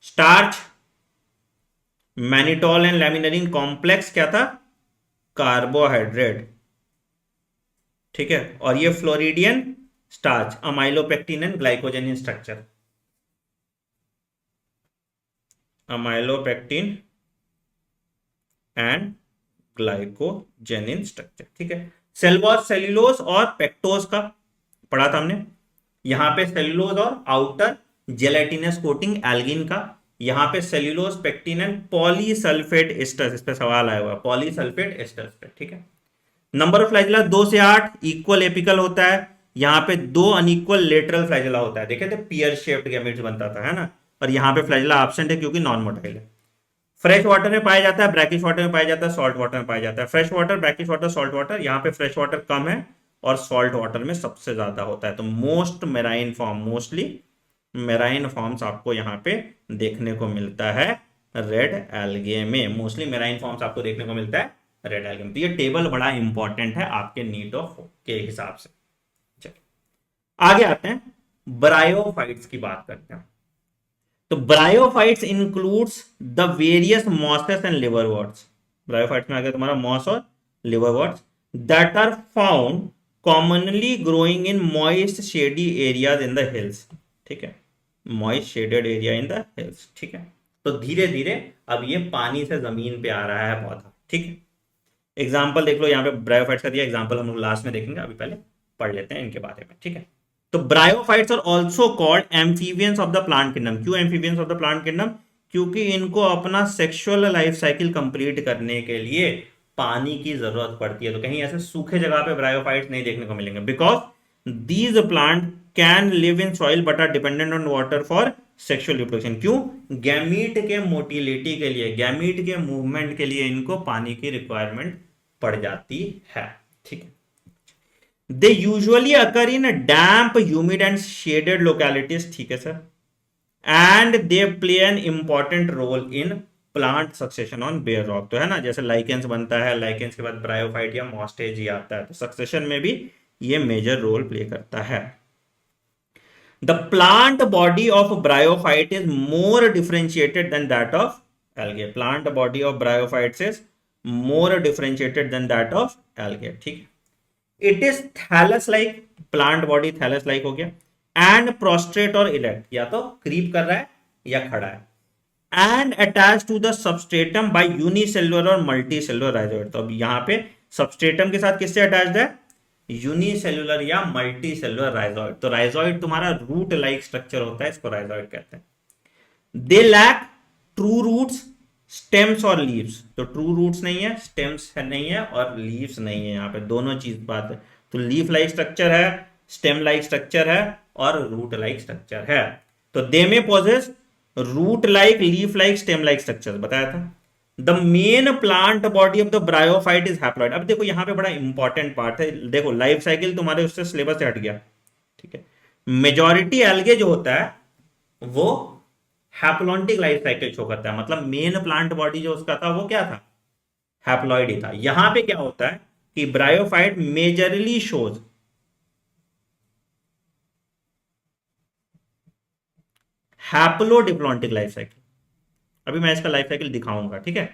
S1: Starch, mannitol and laminarin complex क्या था? कार्बोहाइड्रेट। ठीक है, और ये floridean starch, amylopectin and glycogen in structure. Amylopectin and glycogen in structure. ठीक है, सेलुलोज, सेल्यूलोज और पेक्टोज का पढ़ा था हमने। यहां पे सेल्यूलोज और आउटर जेलेटिनस कोटिंग एल्गिन का, यहां पे cellulose, pectin and polysulphate asters. इस पे सवाल आया हुआ है पॉलीसल्फेट एस्टर्स पे। ठीक है, नंबर ऑफ फ्लैजेला 2 से 8, इक्वल एपिकल होता है। यहाँ पे 2 अनइक्वल लेटरल फ्लैजेला होता है। देखे थे पियर शेप्ड गैमेट्स बनता था, है ना। और यहाँ पे फ्लैजेला एब्सेंट है क्योंकि नॉन मोटाइल है। फ्रेश वाटर में पाया जाता है, ब्रैकिश वाटर में पाया जाता है, सॉल्ट वाटर में पाया जाता है। Fresh water, brackish water, salt water. यहाँ पे फ्रेश वाटर कम है और सॉल्ट वाटर में सबसे ज्यादा होता है। तो मोस्टली मेराइन फॉर्म्स आपको यहाँ पे देखने को मिलता है रेड एल्गे में। मोस्टली मेराइन फॉर्म्स आपको देखने को मिलता है रेड एल्गे में। तो ये टेबल बड़ा इंपॉर्टेंट है आपके नीट ऑफ के हिसाब से। चलिए आगे आते हैं। ब्रायोफाइट्स की बात करते हैं। तो bryophytes includes the various mosses and liverworts. Bryophytes में आ गया तुम्हारा मॉस और liverworts that are found commonly growing in moist shady areas in the hills. ठीक है, moist shaded area in the hills. ठीक है, तो धीरे धीरे अब ये पानी से जमीन पे आ रहा है पौधा। ठीक है, एग्जाम्पल देख लो, यहाँ पे ब्रायोफाइट्स का दिया एग्जाम्पल, हम लोग लास्ट में देखेंगे, अभी पहले पढ़ लेते हैं इनके बारे में। ठीक है, तो bryophytes are also called amphibians of the plant kingdom. क्यों amphibians of the plant kingdom? क्योंकि इनको अपना सेक्सुअल लाइफ साइकिल कंप्लीट करने के लिए पानी की जरूरत पड़ती है। तो कहीं ऐसे सूखे जगह पे ब्रायोफाइट्स नहीं देखने को मिलेंगे, because these plant can live in soil but are dependent on water for sexual reproduction. क्यों? गैमीट के मोटिलिटी के लिए, गैमीट के मूवमेंट के लिए इनको पानी की रिक्वायरमेंट पड़ जाती है। ठीक है, they usually occur in damp humid and shaded localities. ठीक है sir, and they play an important role in plant succession on bare rock. तो है ना, जैसे लाइकेंस बनता है, लाइकेंस के बाद ब्रायोफाइट या मॉस्टेज ही आता है, तो सक्सेशन में भी ये मेजर रोल प्ले करता है। The plant body of bryophyte is more differentiated than that of algae. Plant body of bryophytes is more differentiated than that of algae. ठीक है, it is thallus like, plant body thallus like हो गया, and prostate और elect, या तो creep कर रहा है या खड़ा है, and attach to the substratum by unicellular और मल्टीसेलुलर राइजोइड। तो अब यहां पे सबस्ट्रेटम के साथ किससे अटैच्ड है? यूनिसेलुलर या मल्टीसेलुलर राइजोइड। तो राइजोइड तुम्हारा रूट लाइक स्ट्रक्चर होता है, इसको राइजोइड कहते हैं। They lack true roots, stems और लीव्स। तो ट्रू रूट्स नहीं है, स्टेम्स नहीं है, और लीव्स नहीं है। यहाँ पे दोनों चीज बात है। तो लीफ लाइक स्ट्रक्चर है, स्टेम लाइक स्ट्रक्चर है, और रूट लाइक स्ट्रक्चर है। तो they may possess root like, leaf like, stem like structure बताया था। The main plant body of the bryophyte is haploid. अब देखो यहाँ पे बड़ा इंपॉर्टेंट पार्ट है, देखो लाइफ साइकिल तुम्हारे उससे सिलेबस से हट गया। ठीक है, मेजॉरिटी एल्गे जो होता है वो हैप्लॉन्टिक लाइफ साइकिल शो करता है, मतलब मेन प्लांट बॉडी जो उसका था वो क्या था? हैप्लॉइड ही था। यहां पे क्या होता है कि bryophyte majorly shows haplodiplontic life cycle. अभी मैं इसका लाइफ साइकिल दिखाऊंगा। ठीक है,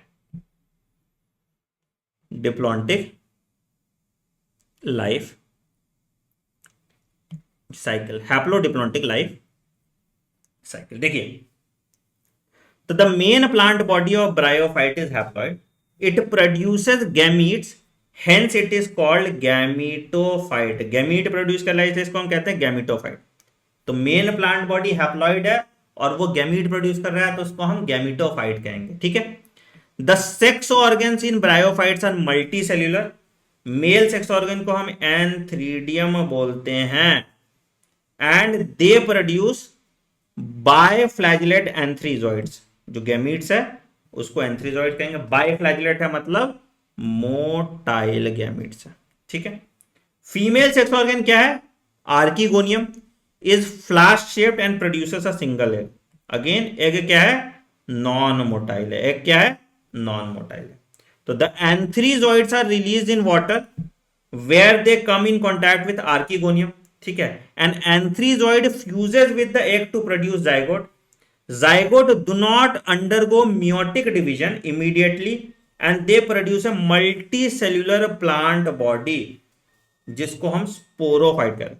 S1: diplontic life cycle, haplodiplontic life cycle. देखिए, तो the main plant body of bryophyte is haploid, it produces gametes, hence it is called gametophyte. Gamete produce कर रहा है, इसको हम कहते हैं गैमीटोफाइट। तो मेन प्लांट बॉडी हैप्लॉइड है और वो गैमीट प्रोड्यूस कर रहा है, तो उसको हम गैमीटोफाइट कहेंगे। ठीक है, the sex organs in bryophytes are multi cellular. Male sex organ को हम एंथ्रीडियम बोलते हैं, एंड दे प्रोड्यूस बायफ्लैजिलेट एंथ्रीजॉइड्स। जो गैमीट्स है उसको एंथ्रीजॉइड कहेंगे, बायफ्लैजिलेट है मतलब मोटाइल गैमीट्स है। ठीक है, फीमेल सेक्स ऑर्गन क्या है? Archegonium is flash shaped and produces a single egg. Again egg क्या है? नॉन मोटाइल है। एग क्या है? नॉन मोटाइल है। तो the antherozoids are release in water where they come in contact with archegonium. ठीक है, and antherozoid fuses with the egg to produce zygote. Zygote do not undergo meiotic division immediately, and they produce a multi cellular plant body, जिसको हम sporophyte करें।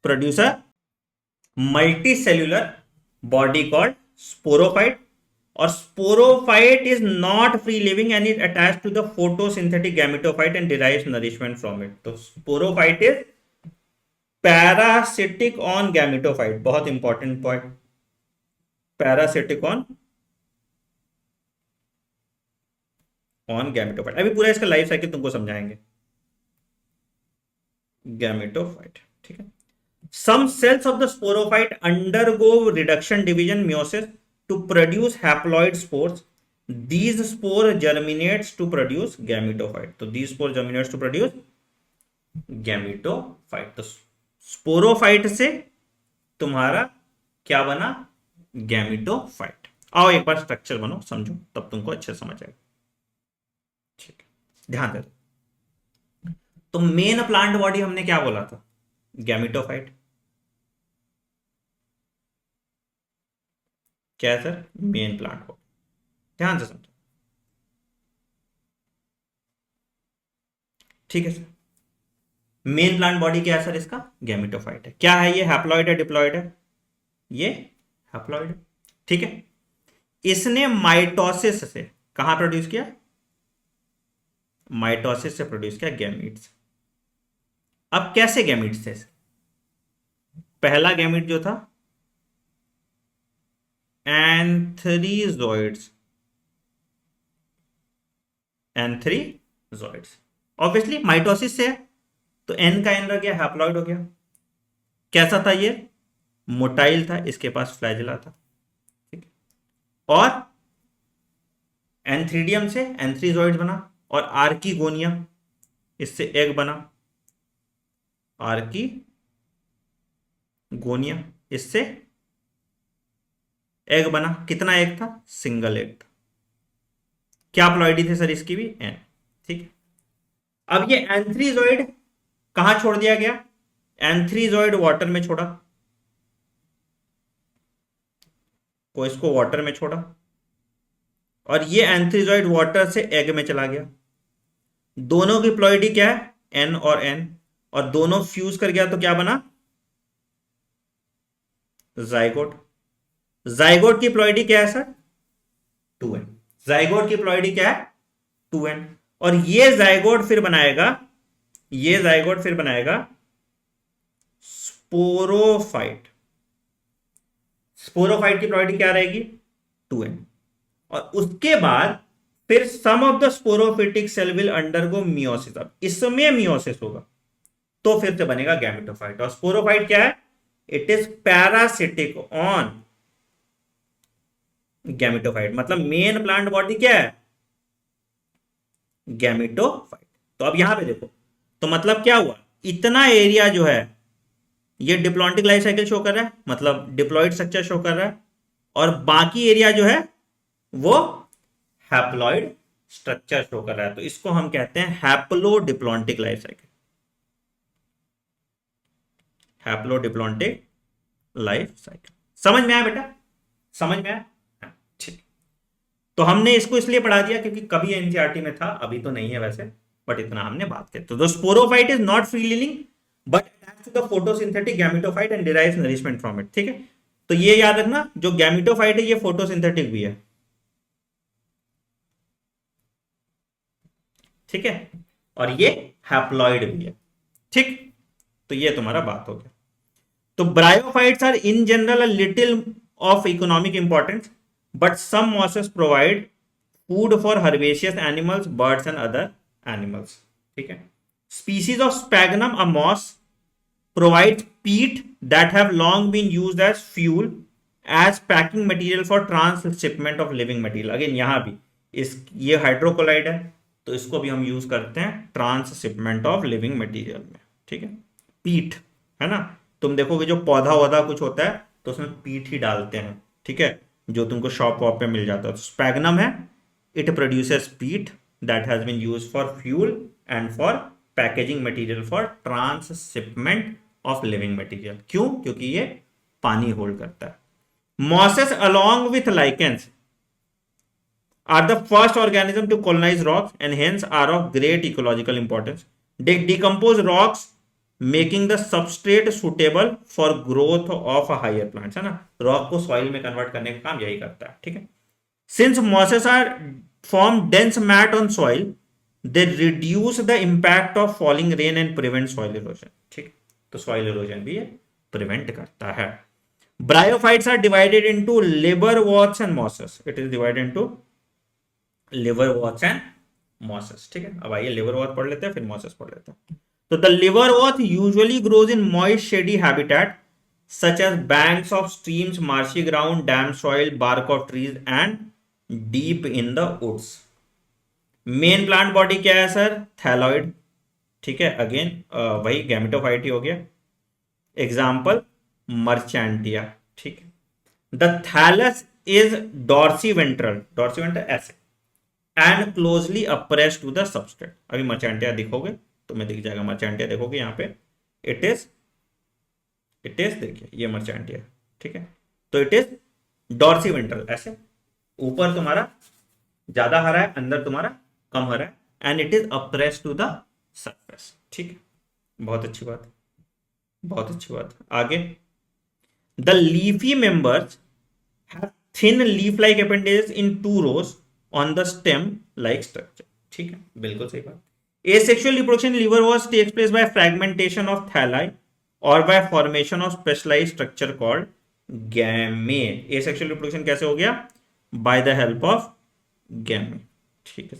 S1: Produce a multi cellular body called sporophyte, और sporophyte is not free living and it attach to the photosynthetic gametophyte and derives nourishment from it. तो sporophyte is parasitic on gametophyte, बहुत important point, parasitic on gametophyte. अभी पूरा इसका life cycle तुमको समझाएंगे। Gametophyte, ठीक है। Some cells of the sporophyte undergo reduction division meiosis to produce haploid spores. These spore germinates to produce gametophyte. तो these spore germinates to produce gametophyte. तो sporophyte से तुम्हारा क्या बना? गैमेटोफाइट। आओ एक बार स्ट्रक्चर बनो, समझो, तब तुमको अच्छे समझ आएगा। ठीक है, ध्यान दे। तो मेन प्लांट बॉडी हमने क्या बोला था? गैमेटोफाइट। क्या है सर? Main plant body. ध्यान से समझो, ठीक है सर। मेन प्लांट बॉडी क्या है सर? इसका गैमेटोफाइट है। क्या है ये? हैप्लॉइड है, डिप्लॉइड है? ये हैप्लॉइड है, ठीक है। इसने माइटोसिस से कहां प्रोड्यूस किया? माइटोसिस से प्रोड्यूस किया गैमीट्स। अब कैसे गैमीट्स थे? पहला गैमीट जो था एंथ्रीजोइड्स, एंथ्रीजोइड्स ऑब्वियसली माइटोसिस से है, तो एन का एन रह गया, हैप्लॉइड हो गया। कैसा था ये? मोटाइल था, इसके पास फ्लैजिला था, ठीक। और एंथ्रीडियम से एंथ्रीजोइड्स बना, और आर्कीगोनिया इससे एग बना, आर्कीगोनिया इससे एग बना। कितना एग था? सिंगल एग था। क्या प्लॉइडी थे सर इसकी भी? एन, ठीक। अब ये एंथ्रीजोइड कहां छोड़ दिया गया? एंथ्रीजोइड वाटर में छोड़ा, को इसको वाटर में छोड़ा, और ये एंथ्रीजोइड वाटर से एग में चला गया। दोनों की प्लॉइडी क्या है? एन और एन, और दोनों फ्यूज कर गया तो क्या बना? जाइगोट। जाइगोट की प्लॉइडी क्या है सर? 2n। जाइगोट की प्लॉइडी क्या है? 2n। और ये जाइगोट फिर बनाएगा, ये जाइगोट फिर बनाएगा स्पोरोफाइट। स्पोरोफाइट की प्लॉइडी क्या रहेगी? 2n। और उसके बाद फिर some of the sporophytic cell will undergo meiosis. अब इसमें मियोसिस होगा तो फिर से बनेगा गैमेटोफाइट। और स्पोरोफाइट क्या है? It is parasitic on gametophyte. मतलब मेन प्लांट बॉडी क्या है? गैमेटोफाइट। तो अब यहां पे देखो, तो मतलब क्या हुआ? इतना एरिया जो है ये डिप्लॉन्टिक लाइफ साइकिल शो कर रहा है, मतलब डिप्लॉइड स्ट्रक्चर शो कर रहा है, और बाकी एरिया जो है वो हैप्लॉइड स्ट्रक्चर शो कर रहा है। तो इसको हम कहते हैं haplodiplontic life cycle. Haplodiplontic life cycle. समझ में आया बेटा? समझ में आया? हाँ, ठीक। तो हमने इसको इसलिए पढ़ा दिया क्योंकि कभी एनसीईआरटी में था, अभी तो नहीं है वैसे, बट इतना हमने बात की। तो sporophyte is not free living but attached to the photosynthetic gametophyte and derives nourishment from it, ठीक है। तो ये याद रखना, जो गैमेटोफाइट है ये फोटोसिंथेटिक भी है, ठीक है, और ये हैप्लॉइड भी है, ठीक। तो ये तुम्हारा बात हो गया। तो bryophytes are in general a little of economic importance but some mosses provide food for herbaceous animals, birds and other animals, ठीक है। Species of sphagnum a moss provides peat that have long been used as fuel as packing material for transshipment of living material। Again यहां भी इस ये hydrocolloid है, तो इसको भी हम यूज करते हैं ट्रांसशिपमेंट ऑफ लिविंग मटेरियल में, ठीक है। पीट है ना, तुम देखोगे जो पौधा वौधा कुछ होता है तो उसमें पीट ही डालते हैं, ठीक है, जो तुमको शॉप वॉप पे मिल जाता है। तो स्पैगनम है, it produces peat that has been used for fuel and for packaging material for transshipment of living material. क्यों? क्योंकि ये पानी होल्ड करता है। Mosses along with lichens are the first organism to colonize rocks and hence are of great ecological importance. They decompose rocks making the substrate suitable for growth of a higher plants, है ना, rock को soil में convert करने का काम यही करता है, ठीक है। Since mosses are form dense mat on soil, they reduce the impact of falling rain and prevent soil erosion, ठीक। तो सॉइल इरोजन भी ये प्रिवेंट करता है। Bryophytes are divided into liverworts and mosses. It is divided into liverworts and mosses, ठीक है। अब आइए liverwort पढ़ लेते हैं, फिर mosses पढ़ लेते हैं। तो the liverwort usually grows in moist shady habitat such as banks of streams, marshy ground, damp soil, bark of trees and deep in the woods. Main plant body क्या है सर? थैलॉइड, ठीक है। Again वही gametophyte ही हो गया। Example marchantia, ठीक है। The thallus is dorsiventral, dorsiventral ऐसे, and closely appressed to the substrate. अभी मर्चेंटिया दिखोगे तुम्हें दिख जाएगा, मर्चेंटिया देखोगे यहाँ पे, इट इज देखिए ये मर्चेंटिया, ठीक है। तो इट इज डॉर्सी वेंट्रल, ऐसे ऊपर तुम्हारा ज्यादा हरा है, अंदर तुम्हारा कम हरा है, and it is appressed to the surface. ठीक है, बहुत अच्छी बात है, बहुत अच्छी बात है। आगे, the leafy members have thin leaf like appendages in two rows on the stem like structure. ठीक है, बिल्कुल सही बात। Asexual reproduction in liverworts takes place by fragmentation of thalli or by formation of specialized structure called gametes. Asexual reproduction कैसे हो गया? By the help of gamete. ठीक है,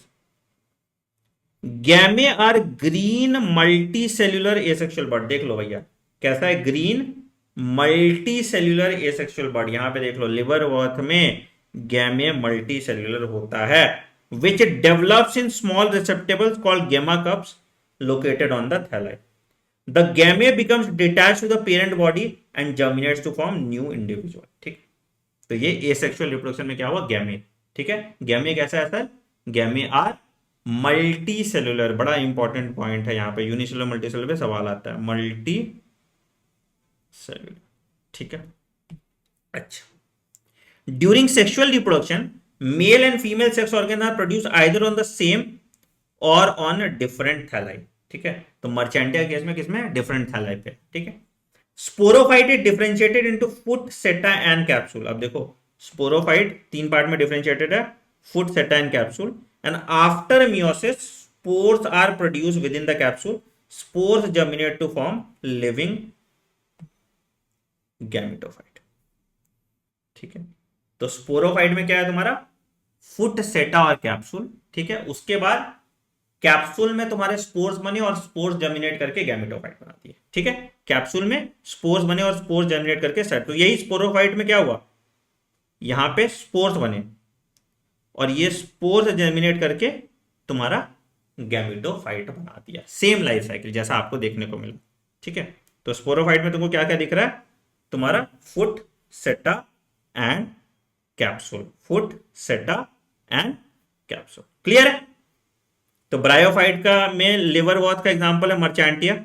S1: gemmae are green multicellular asexual बर्ड। देख लो भैया कैसा है, ग्रीन मल्टी सेल्यूलर एसेक्सुअल बर्ड। यहां पे देख लो लिवरवर्थ में गैमे मल्टी सेल्यूलर होता है, which develops in small receptacles called gamma cups located on the thalli. The gamete becomes detached to the parent body and germinates to form new individual. ठीक, तो ये एसेक्सुअल रिप्रोडक्शन में क्या हुआ, गैमे। ठीक है, गैमे कैसा है sir, gemmae are multicellular. बड़ा इंपॉर्टेंट पॉइंट है यहाँ पे, यूनिसेलुलर मल्टी सेलुलर पे सवाल आता है, मल्टी सेलुलर। ठीक है, अच्छा, during sexual reproduction male and female sex organ are produce either on the same और ऑन डिफरेंट थैलाई। ठीक है, तो मर्चेंटिया केस में किसमें, डिफरेंट थैलाई पे। ठीक है, sporophyte is differentiated into foot, seta and capsule. अब देखो स्पोरोफाइट 3 पार्ट में डिफरेंशिएटेड है, foot, seta and capsule, and after meiosis spores are produce within the capsule. Spores germinate to form living gametophyte. ठीक है, तो sporophyte में क्या है तुम्हारा, फुट, सेटा और कैप्सूल। ठीक है, उसके बाद कैप्सूल में तुम्हारे स्पोर्स बने और स्पोर्स जर्मिनेट करके गैमेटोफाइट बनाती है। ठीक है, कैप्सूल में स्पोर्स बने और स्पोर्स जर्मिनेट करके सेट। तो यही स्पोरोफाइट में क्या हुआ, यहां पे स्पोर्स बने और ये स्पोर्स जर्मिनेट करके तुम्हारा गैमेटोफाइट बना दिया। सेम लाइफ साइकिल जैसा आपको देखने को मिला। ठीक है, तो स्पोरोफाइट में तुमको क्या क्या दिख रहा है, तुम्हारा foot, seta and capsule, foot, seta and capsule. Clear है? तो ब्रायोफाइट का में लिवरवर्थ का एग्जांपल है मर्चेंटिया,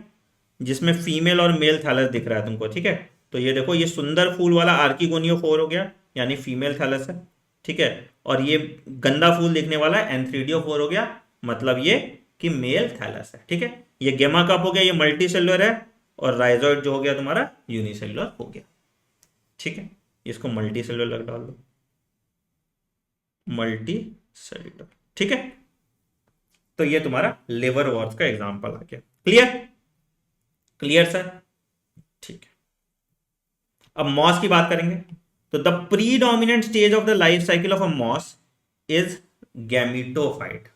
S1: जिसमें फीमेल और मेल थैलस दिख रहा है तुमको। ठीक है, तो ये देखो ये सुंदर फूल वाला आर्किगोनियोफोर हो गया, यानी फीमेल थैलस है। ठीक है, और ये गंदा फूल दिखने वाला है एंथ्रीडियोफोर हो गया, मतलब ये कि मेल थैलस है। ठीक है, ये गेमा कप हो गया, ये मल्टी सेलुलर है, और राइजोइड जो हो गया तुम्हारा यूनिसेलुलर हो गया। ठीक है, इसको मल्टी सेलुलर डाल दो, मल्टी सेलुलर। ठीक है, तो ये तुम्हारा लिवरवर्थ का एग्जांपल आ गया। क्लियर? Clear sir? ठीक है, अब मॉस की बात करेंगे। तो the predominant stage of the life cycle of a moss is gametophyte.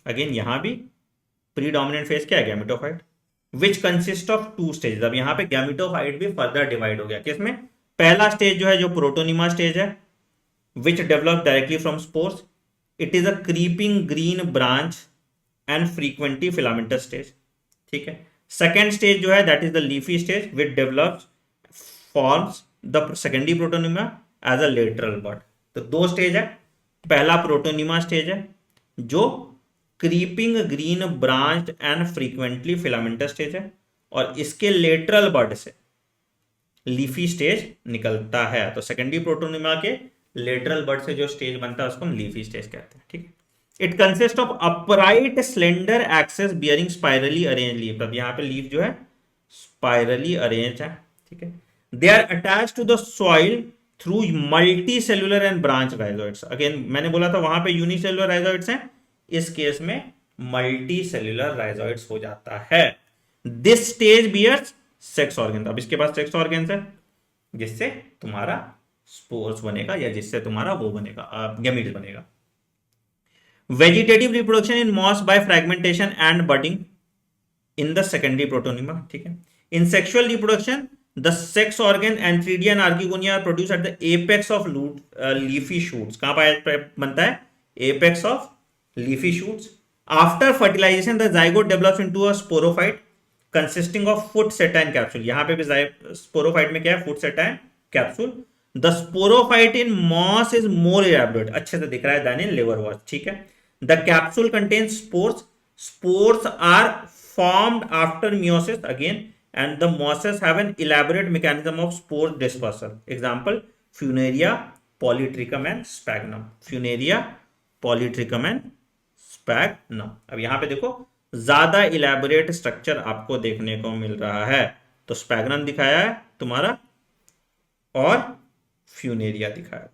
S1: Again यहां भी प्रीडोमिनेंट फेज क्या है, gametophyte, which consist of 2 stage. अब यहां पे गैमेटोफाइट भी फर्दर डिवाइड हो गया, किसमें, पहला स्टेज जो है जो प्रोटोनिमा स्टेज है, which develop directly from spores. It is a creeping green branch and frequently filamentous stage. ठीक है, सेकेंड स्टेज जो है that is the leafy stage which develops forms the secondary protonema as a lateral bud. तो 2 stage है, पहला protonema stage है जो creeping green branch and frequently filamentous stage है, और इसके लेटरल बड से लीफी स्टेज निकलता है। तो सेकेंडरी प्रोटोनिमा के लेटरल बड से जो स्टेज बनता है उसको हम लीफी स्टेज कहते हैं। ठीक है, it consist of upright slender axes bearing spirally arrange leaf. अब यहाँ पे लीफ जो है स्पाइरली अरेंज है। ठीक है, they are attach to the soil through multicellular and branch rhizoids. Again मैंने बोला था वहां पे यूनिसेलुलर राइजोइड्स हैं, इस केस में मल्टी सेलुलर राइजोइड्स हो जाता है। This stage bears sex organ. अब इसके पास सेक्स ऑर्गन है जिससे तुम्हारा स्पोर्स बनेगा या जिससे तुम्हारा वो बनेगा, गैमीट्स बनेगा। Vegetative reproduction in moss by fragmentation and budding in the secondary protonema. ठीक है, in sexual reproduction the sex organ antheridia and archegonia are produce at the apex of leafy shoots. कहां पर बनता है, apex of leafy shoots. After fertilization the zygote develops into a sporophyte consisting of foot, seta and capsule. यहां पे भी sporophyte में क्या है, foot, seta and capsule. The sporophyte in moss is more elaborate, अच्छे से दिख रहा है देन इन लिवरवर्थ। ठीक है, the capsule contains spores, spores are formed after meiosis again, and the mosses have an elaborate mechanism of spore dispersal. Example funaria polytrichum and sphagnum, funaria polytrichum and sphagnum. अब यहां पे देखो ज्यादा elaborate structure आपको देखने को मिल रहा है, तो स्पैग्नम दिखाया है तुम्हारा और फ्यूनेरिया दिखाया।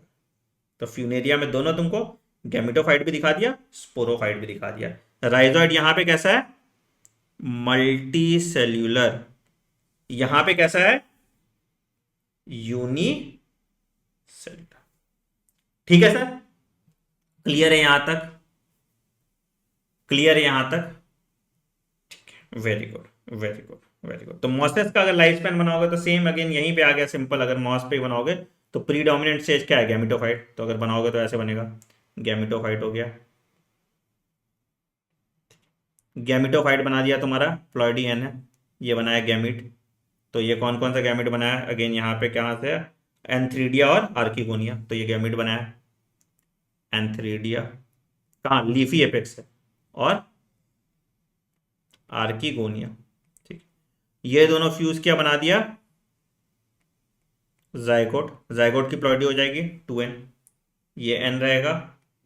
S1: तो फ्यूनेरिया में दोनों तुमको गैमेटोफाइट भी दिखा दिया, स्पोरोफाइट भी दिखा दिया। राइजोइड यहां पे कैसा है, मल्टी सेल्यूलर, यहां पे कैसा है, यूनी सेल्यूलर। ठीक है सर, क्लियर है यहां तक, क्लियर है यहां तक, ठीक है, very good very good very good. तो मॉसेस का अगर लाइफ स्पैन बनाओगे तो सेम अगेन यहीं पे आ गया सिंपल, अगर मॉस पे बनाओगे तो प्रीडोमिनेंट स्टेज क्या है, गैमेटोफाइट, तो अगर बनाओगे तो ऐसे बनेगा, गैमेटोफाइट हो गया, गैमेटोफाइट बना दिया तुम्हारा, फ्लॉयडियन है, ये बनाया गैमिट। तो ये कौन कौन सा गैमिट बनाया, अगेन यहाँ पे कहाँ से, एंथ्रीडिया और आर्किगोनिया, तो ये गैमिट बनाया एंथ्रीडिया, कहाँ लीफी एपेक्स है, और आर्किगोनिया। ठीक, ये दोनों फ्यूज क्या बना दिया, जाइगोट, जाइगोट की प्लॉइडी हो जाएगी 2n, ये n रहेगा,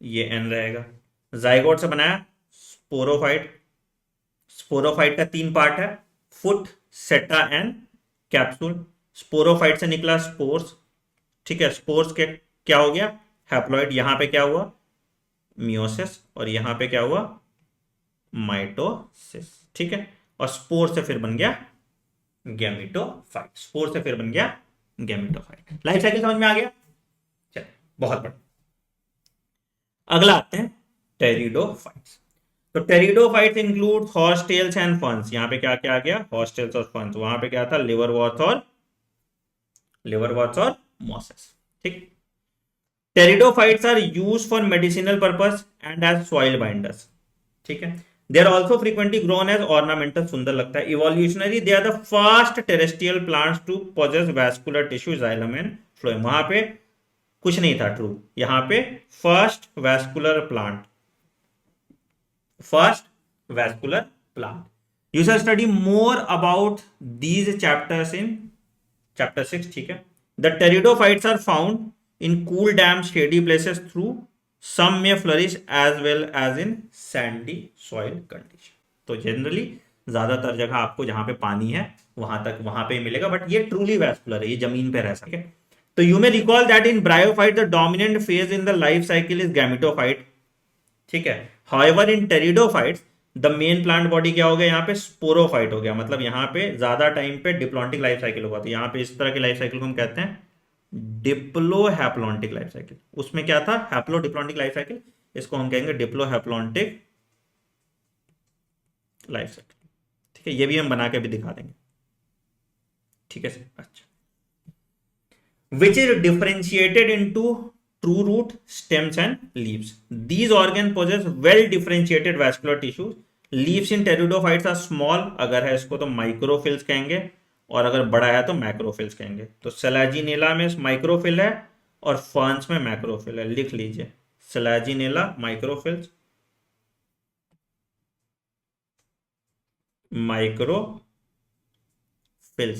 S1: ये n रहेगा। जाइगोट से बनाया स्पोरोफाइट, स्पोरोफाइट का 3 पार्ट है, foot, seta and capsule. Sporophyte से निकला स्पोर्स, ठीक है, स्पोर्स के क्या हो गया, हैप्लॉइड, यहां पे क्या हुआ मियोसिस, और यहां पे क्या हुआ माइटोसिस। ठीक है, और स्पोर से फिर बन गया गैमेटोफाइट, स्पोर से फिर बन गया गैमेटोफाइट। लाइफ साइकिल समझ में आ गया, चलिए बहुत बढ़िया। अगला आते हैं टेरिडोफाइट्स। तो टेरिडोफाइट्स इंक्लूड हॉर्सटेल्स एंड फंस, यहां पे क्या क्या आ गया, हॉर्सटेल्स और फंस, वहां पे क्या था लिवरवॉर्ट्स और मॉसेस। ठीक, pteridophytes are used for medicinal purpose and as soil binders. ठीक है, they are also frequently grown as ornamental, सुंदर लगता है। Evolutionary they are the first terrestrial plants to possess vascular tissue, xylem and phloem. वहां पे कुछ नहीं था ट्रू, यहां पे first vascular plant, first vascular plant. You shall study more about these chapters in chapter 6। ठीक है, the pteridophytes are found in cool dam shady places through some may flourish as well as in sandy soil condition। तो generally ज्यादातर जगह आपको जहां पे पानी है वहां पे मिलेगा, बट ये ट्रूली वैस्कुलर है, ये जमीन पे रह सके। तो you may recall that in bryophyte the dominant phase in the life cycle is gametophyte. ठीक है, however in pteridophytes the main plant body क्या हो गया, यहाँ पे स्पोरोफाइट हो गया, मतलब यहाँ पे ज्यादा टाइम पे डिप्लॉन्टिक लाइफ साइकिल होगा। तो यहाँ पे इस तरह की लाइफ साइकिल को हम कहते हैं डिप्लोहैप्लॉन्टिक लाइफ साइकिल। उसमें क्या था, हैप्लो डिप्लॉन्टिक लाइफ साइकिल, इसको हम कहेंगे डिप्लोहैप्लॉन्टिक लाइफ साइकिल। ठीक है, ये भी हम बना के भी दिखा देंगे। ठीक है सर, अच्छा, which is differentiated into true root, stems and leaves. These organ possess well differentiated vascular tissues. Leaves in pteridophytes are small, अगर है इसको तो माइक्रोफिल्स कहेंगे, और अगर बड़ा है तो मैक्रोफिल्स कहेंगे। तो सेलाजिनेला में माइक्रोफिल है और फर्न्स में मैक्रोफिल है, लिख लीजिए, सेलाजिनेला माइक्रोफिल्स, माइक्रोफिल्स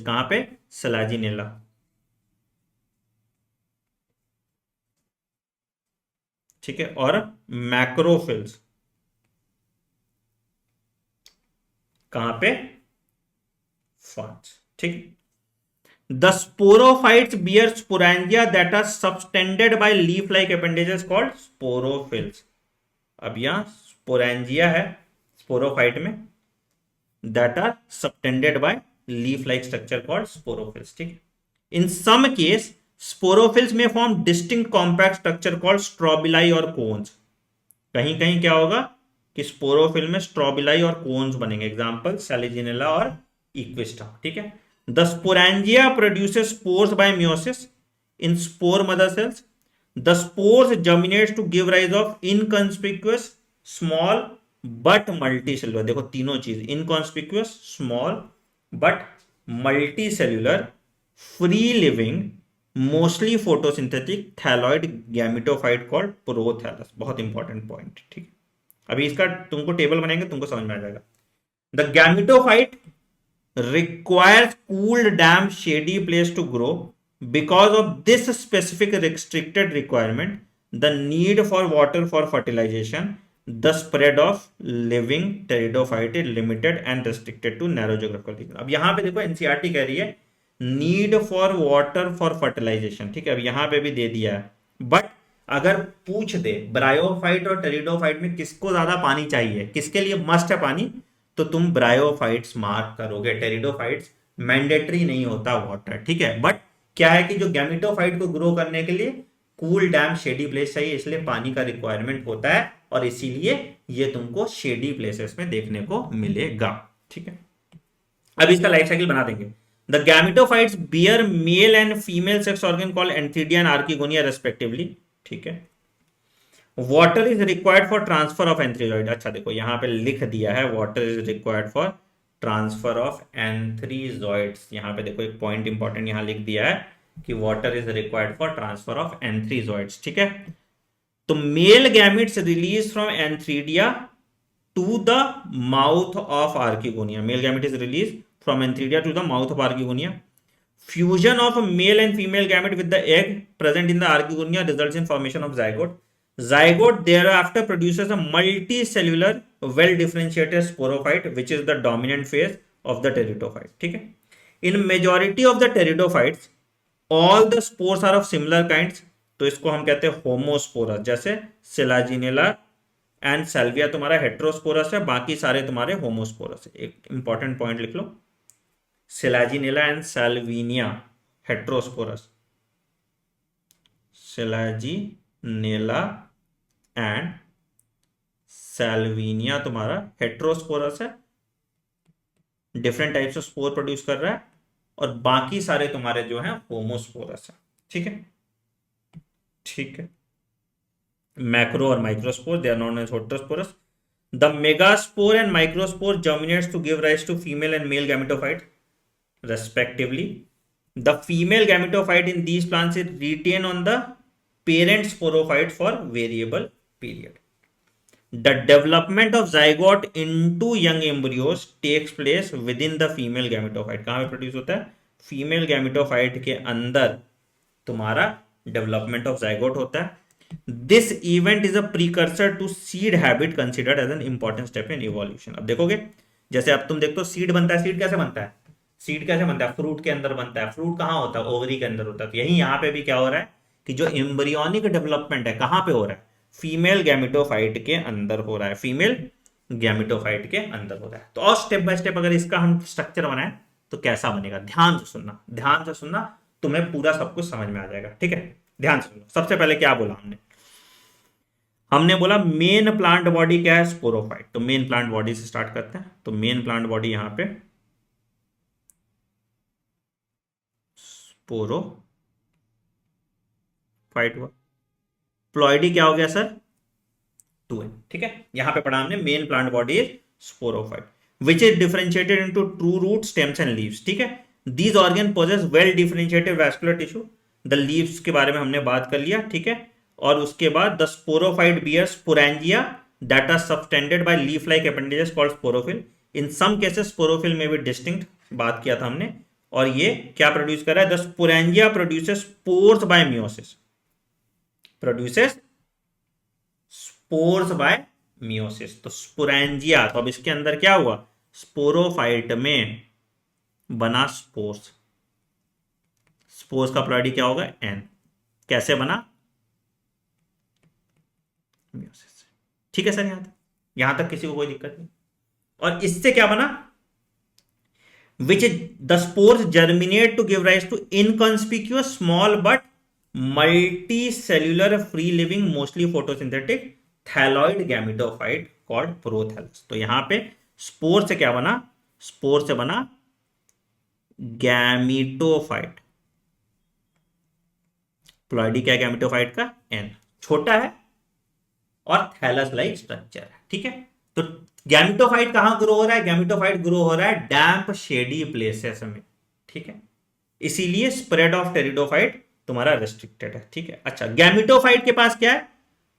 S1: कहां पे, सेलाजिनेला। ठीक है, और मैक्रोफिल्स कहां पे, फर्न्स। ठीक, the sporophytes bear sporangia that are subtended by leaf like appendages called sporophylls। अब यहां स्पोरेंजिया है स्पोरोफाइट में, that are subtended by leaf like structure called sporophylls। ठीक, in some case sporophylls may form distinct compact structure called strobili और cones। कहीं कहीं क्या होगा कि स्पोरोफिल में स्ट्रोबिलाई और कोन्स बनेंगे, एग्जांपल सेलिजिनेला और इक्विस्टा। ठीक है, the sporangia produces spores by meiosis in spore mother cells। the spores germinate to give rise of inconspicuous small but multicellular, देखो तीनों चीज, inconspicuous small but multicellular free living mostly photosynthetic thalloid gametophyte called prothallus. बहुत important point. ठीक, अभी इसका तुमको table बनाएंगे तुमको समझ में आ जाएगा। The gametophyte requires cool damp shady place to grow Because of this specific restricted requirement, the need for water for fertilization, the spread of living pteridophyte is limited and restricted to narrow geographical region. अब यहाँ पे देखो NCERT कह रही है need for water for fertilization, ठीक है, अब यहाँ पे भी दे दिया है, बट अगर पूछ दे ब्रायोफाइट और टेरिडोफाइट में किसको ज्यादा पानी चाहिए, किसके लिए मस्ट है पानी, तो तुम ब्रायोफाइट्स मार्क करोगे, टेरिडोफाइट्स मैंडेटरी नहीं होता वाटर, ठीक है। बट क्या है कि जो गैमेटोफाइट को ग्रो करने के लिए कूल डैम शेडी प्लेस चाहिए, इसलिए पानी का रिक्वायरमेंट होता है और इसीलिए ये तुमको शेडी प्लेसेस में देखने को मिलेगा, ठीक है। अब इसका लाइफ साइकिल बना देंगे। The gametophytes bear male and female sex organ called antheridia and archegonia respectively, ठीक है। Water is required for transfer of antherozoid, अच्छा देखो यहां पे लिख दिया है water is required for transfer of antherozoids, यहां पे देखो एक पॉइंट इंपॉर्टेंट यहां लिख दिया है कि water is required for transfer of antherozoids, ठीक है। तो male gametes release from antheridia to the mouth of archegonia, male gamete is release from antheridia to the mouth of archegonia. Fusion of male and female gamete with the egg present in the archegonia results in formation of zygote. Zygote thereafter produces a multicellular, well-differentiated sporophyte, which is the dominant phase of the pteridophyte. ठीक है. In majority of the pteridophytes, all the spores are of similar kinds. तो इसको हम कहते हैं homosporous, जैसे Selaginella and सेल्विया तुम्हारा heterosporous है, बाकी सारे तुम्हारे होमोस्पोरस है. एक इंपॉर्टेंट पॉइंट लिख लो, selaginella and salvinia heterosporous, selaginella and salvinia तुम्हारा हेट्रोस्पोरस है, different types of spore produce कर रहा है, और बाकी सारे तुम्हारे जो हैं होमोस्पोरस है. ठीक है, ठीक है. मैक्रो और microspore they are known as heterosporous. The megaspore and microspore germinates to give rise to female and male gametophyte respectively. The female gametophyte in these plants is retained on the parent sporophyte for variable period. The development of zygote into young embryos takes place within the female gametophyte. कहाँ पे produce होता है? Female gametophyte के अंदर तुम्हारा development of zygote होता है. This event is a precursor to seed habit considered as an important step in evolution. अब देखोगे, जैसे अब तुम देखते हो सीड बनता है, सीड कैसे बनता है? सीड कैसे बनता है? फ्रूट के अंदर बनता है. फ्रूट कहाँ होता है? ओवरी के अंदर होता है. तो यही यहाँ पे भी क्या हो रहा है कि जो एम्ब्रियोनिक डेवलपमेंट है कहाँ पे हो रहा है? फीमेल गैमेटोफाइट के अंदर हो रहा है, फीमेल गैमेटोफाइट के अंदर हो रहा है. तो और स्टेप बाय स्टेप अगर इसका हम स्ट्रक्चर बनाए तो कैसा बनेगा, ध्यान से सुनना, ध्यान से सुनना, तुम्हें पूरा सब कुछ समझ में आ जाएगा. ठीक है, ध्यान से सुनो. सबसे पहले क्या बोला हमने? हमने बोला मेन प्लांट बॉडी क्या है? स्पोरोफाइट. तो मेन प्लांट बॉडी से स्टार्ट करते हैं. तो मेन प्लांट बॉडी यहां पे स्पोरोफाइट हुआ. प्लॉइडी क्या हो गया सर? 2n. ठीक है, यहां पे पढ़ा हमने main plant body is sporophyte which is differentiated into true root, stems and leaves. ठीक है, these organ possess well differentiated vascular tissue. The leaves के बारे में हमने बात कर लिया. ठीक है, और उसके बाद the sporophyte bear sporangia that are subtended by leaf like appendages called sporophyll. In some cases sporophyll में भी डिस्टिंक्ट, बात किया था हमने. और ये क्या प्रोड्यूस कर रहा है? The sporangia produces spores bye meiosis, produces spores bye meiosis. तो स्पोरेंजिया, तो अब इसके अंदर क्या हुआ? स्पोरोफाइट में बना स्पोर्स. स्पोर्स का प्लॉइडी क्या होगा? n. कैसे बना? मियोसिस. ठीक है सर, यहां तक किसी को कोई दिक्कत नहीं. और इससे क्या बना? Which is the spores germinate to give rise to inconspicuous small but multi cellular free living mostly photosynthetic thalloid gametophyte called prothallus. तो यहां पे स्पोर से क्या बना? स्पोर से बना गैमेटोफाइट. प्लॉइडी क्या है गैमेटोफाइट का? n. छोटा है और थैलस लाइक स्ट्रक्चर है. ठीक है, तो गैमेटोफाइट कहां ग्रो हो रहा है? गैमेटोफाइट ग्रो हो रहा है डैम्प शेडी प्लेसेस में. ठीक है, इसीलिए स्प्रेड ऑफ टेरिडोफाइट तुम्हारा रेस्ट्रिक्टेड है. ठीक है, अच्छा, गैमेटोफाइट के पास क्या है?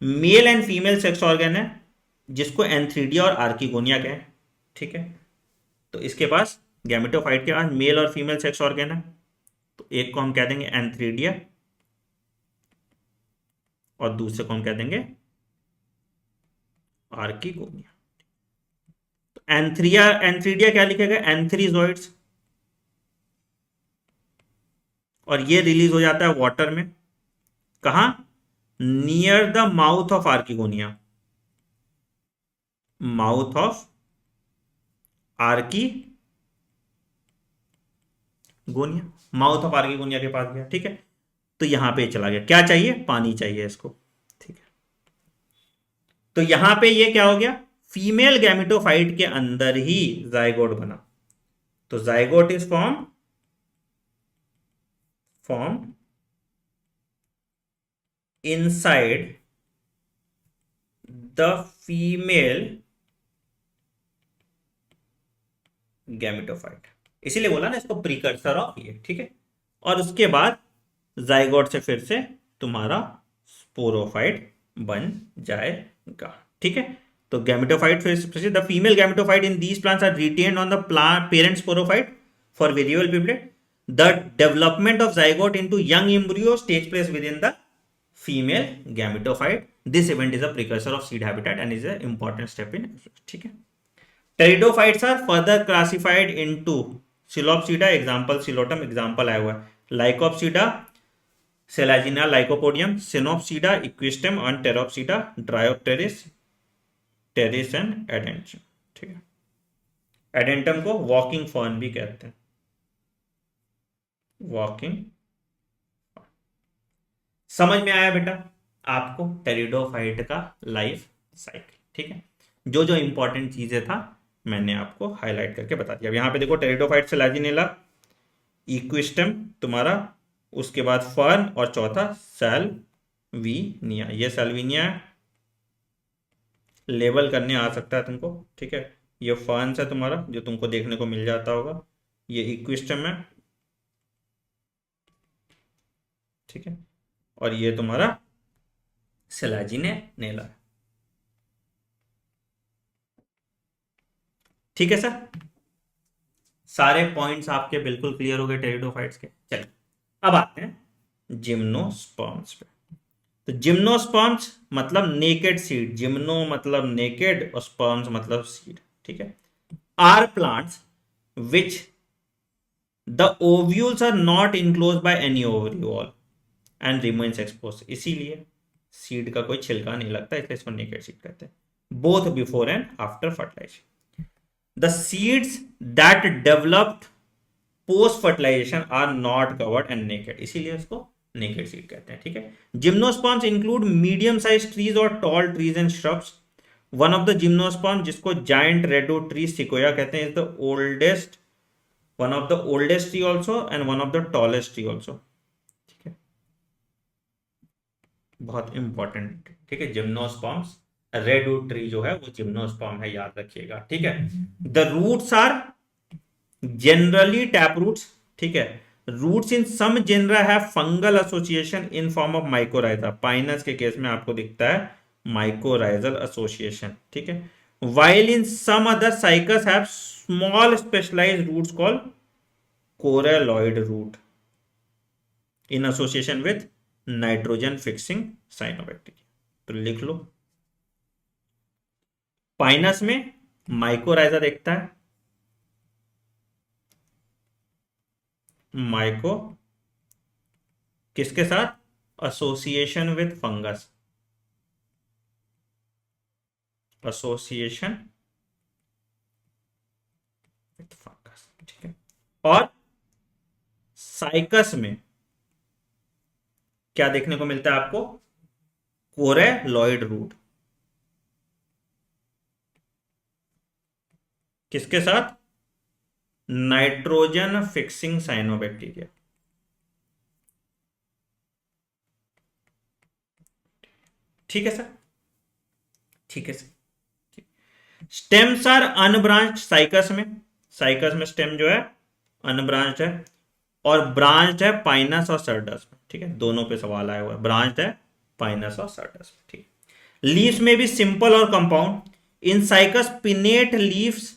S1: Mail and female sex organ है जिसको एंथ्रीडिया और आर्किगोनिया कहें. ठीक है, तो इसके पास गैमेटोफाइट के पास मेल और फीमेल सेक्स ऑर्गन है. तो एक को हम कह देंगे एंथ्रीडिया और दूसरे को हम कह देंगे आर्किगोनिया। तो एंथ्रीडिया क्या लिखेगा, एंथ्रीजोइड्स, और ये रिलीज हो जाता है वाटर में, कहा, near the mouth of archegonia, mouth of archegonia, mouth of archegonia के पास गया, ठीक है। तो यहां पे चला गया, क्या चाहिए, पानी चाहिए इसको, ठीक है। तो यहां पे ये क्या हो गया, फीमेल गैमेटोफाइट के अंदर ही जाइगोट बना। तो zygote is form inside the female gametophyte, इसीलिए बोला ना इसको प्रीकर्सर ऑफ ये, ठीक है। और उसके बाद जाइगोट से फिर से तुम्हारा स्पोरोफाइट बन जाएगा, ठीक है। तो गैमेटोफाइट फिर the female gametophyte in these plants are retained on the parent sporophyte for variable period. The development of zygote into young embryos takes place within the female gametophyte. This event is a precursor of seed habitat and is an important step in, ठीक है। Pteridophytes are further classified into Psilopsida, example Psilotum, example आया हुआ है, Lycopsida, Selagina, Lycopodium, Synopsida, Equistem and Pteropsida, Dryopteris, Pteris and Adentum, ठीक है। एडेंटम को walking fern भी कहते हैं, वॉकिंग। समझ में आया बेटा आपको टेरिडोफाइट का लाइफ साइकिल, ठीक है। जो जो इंपॉर्टेंट चीजें था मैंने आपको हाईलाइट करके बता दिया। अब यहाँ पे देखो टेरिडोफाइट से लाजिनेला, इक्विस्टम तुम्हारा, उसके बाद फर्न, और चौथा सैल्विनिया। ये सैल्विनिया लेबल करने आ सकता है तुमको, ठीक है। ये फर्न है तुम्हारा जो तुमको देखने को मिल जाता होगा, ये इक्विस्टम है, ठीक है, और ये तुम्हारा सेलाजिनेला, ठीक है सर। सारे पॉइंट्स आपके बिल्कुल क्लियर हो गए टेरिडोफाइट्स के। चलिए अब आते हैं जिम्नोस्पर्म्स पे। तो जिम्नोस्पर्म्स मतलब नेकेड सीड, जिम्नो मतलब नेकेड और स्पर्म्स मतलब सीड, ठीक है। Are plants which the ovules are not enclose by any ovary wall and remains expose, इसीलिए सीड का कोई छिलका नहीं लगता, इसलिए इसको नेकेड सीड कहते हैं। Both before and after fertilization, the seeds that developed post fertilization are not covered and naked, इसीलिए उसको नेकेड सीड कहते हैं, ठीक है। Gymnosperms include medium size trees और tall trees and shrubs. One of the gymnosperm जिसको giant redwood tree sequoia कहते हैं, is the oldest, one of the oldest tree also and one of the tallest tree also, बहुत important, ठीक है। Gymnosperms, redwood tree जो है वो gymnosperm है, याद रखिएगा, ठीक है। The roots are generally tap roots, ठीक है। रूट्स इन सम जेनरा है fungal association in form of mycorrhiza, pinus के केस में आपको दिखता है माइकोराइजल एसोसिएशन, ठीक है। While in some other cycas have small specialised roots called coralloid root in association with nitrogen fixing cyanobacteria. तो लिख लो, पाइनस में माइकोराइजा देखता है, माइको किसके साथ, association with fungus, association with fungus, ठीक है। और साइकस में क्या देखने को मिलता है आपको, कोरेलॉइड रूट, किसके साथ, नाइट्रोजन फिक्सिंग साइनोबैक्टीरिया, ठीक है सर, ठीक है sir. Stems are unbranched cycas में, साइकस में स्टेम जो है अनब्रांच्ड है, और ब्रांच्ड है पाइनस और सर्डस में, ठीक है। दोनों पे सवाल आया हुआ है, ब्रांच्ड है पाइनस और सर्डस में, ठीक है। लीव्स में भी सिंपल और compound, in cycas pinnate leaves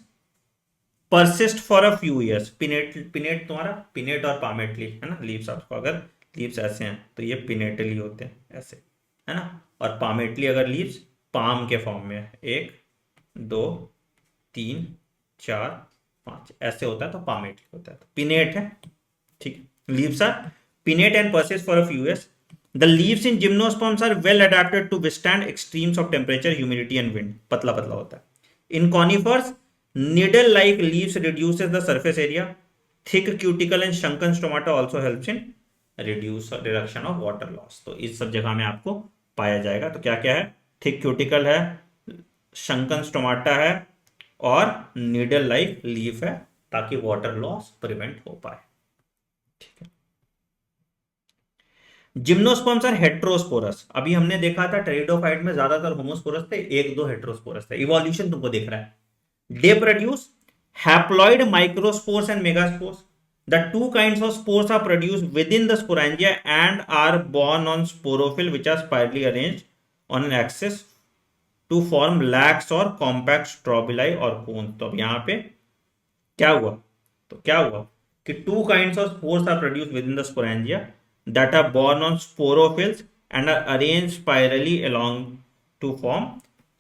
S1: persist for a few years. Pinnate, pinnate तुम्हारा पिनेट और पामेटली है ना, लीव्स आपको अगर लीव्स ऐसे हैं तो ये पिनेटली होते हैं ऐसे, है ना, और पामेटली अगर लीव्स पाम के फॉर्म में है, 1 2 3 4 5 ऐसे होता है तो पामेटली होता है, तो पिनेट है, ठीक है। Leaves are pinnate and persist for a few years. The leaves in gymnosperms are well adapted to withstand extremes of temperature, humidity and wind. पतला पतला होता है। In conifers, needle-like leaves reduces the surface area. Thick cuticle and shrunken stomata also helps in reduction of water loss. तो इस सब जगह में आपको पाया जाएगा। तो क्या क्या है? थिक क्यूटिकल है, शंकन स्टोमाटा है और नीडल लाइक लीफ है, ताकि वाटर लॉस प्रिवेंट हो पाए, ठीक है। Gymnosperms are heterosporous. अभी हमने देखा था टेरिडोफाइट में ज्यादातर होमोस्पोरस थे, 1-2 हेट्रोस्पोरस थे। इवोल्यूशन तुमको दिख रहा है। They produce haploid microspores and megaspores. The two kinds of spores are produced within the sporangia and are borne on sporophyll which are spirally arranged on an axis to form lax और compact strobili और कोन। तो अब यहां पे क्या हुआ, तो क्या हुआ कि two kinds of spores are produced within the sporangia that are born on sporophylls and are arranged spirally along to form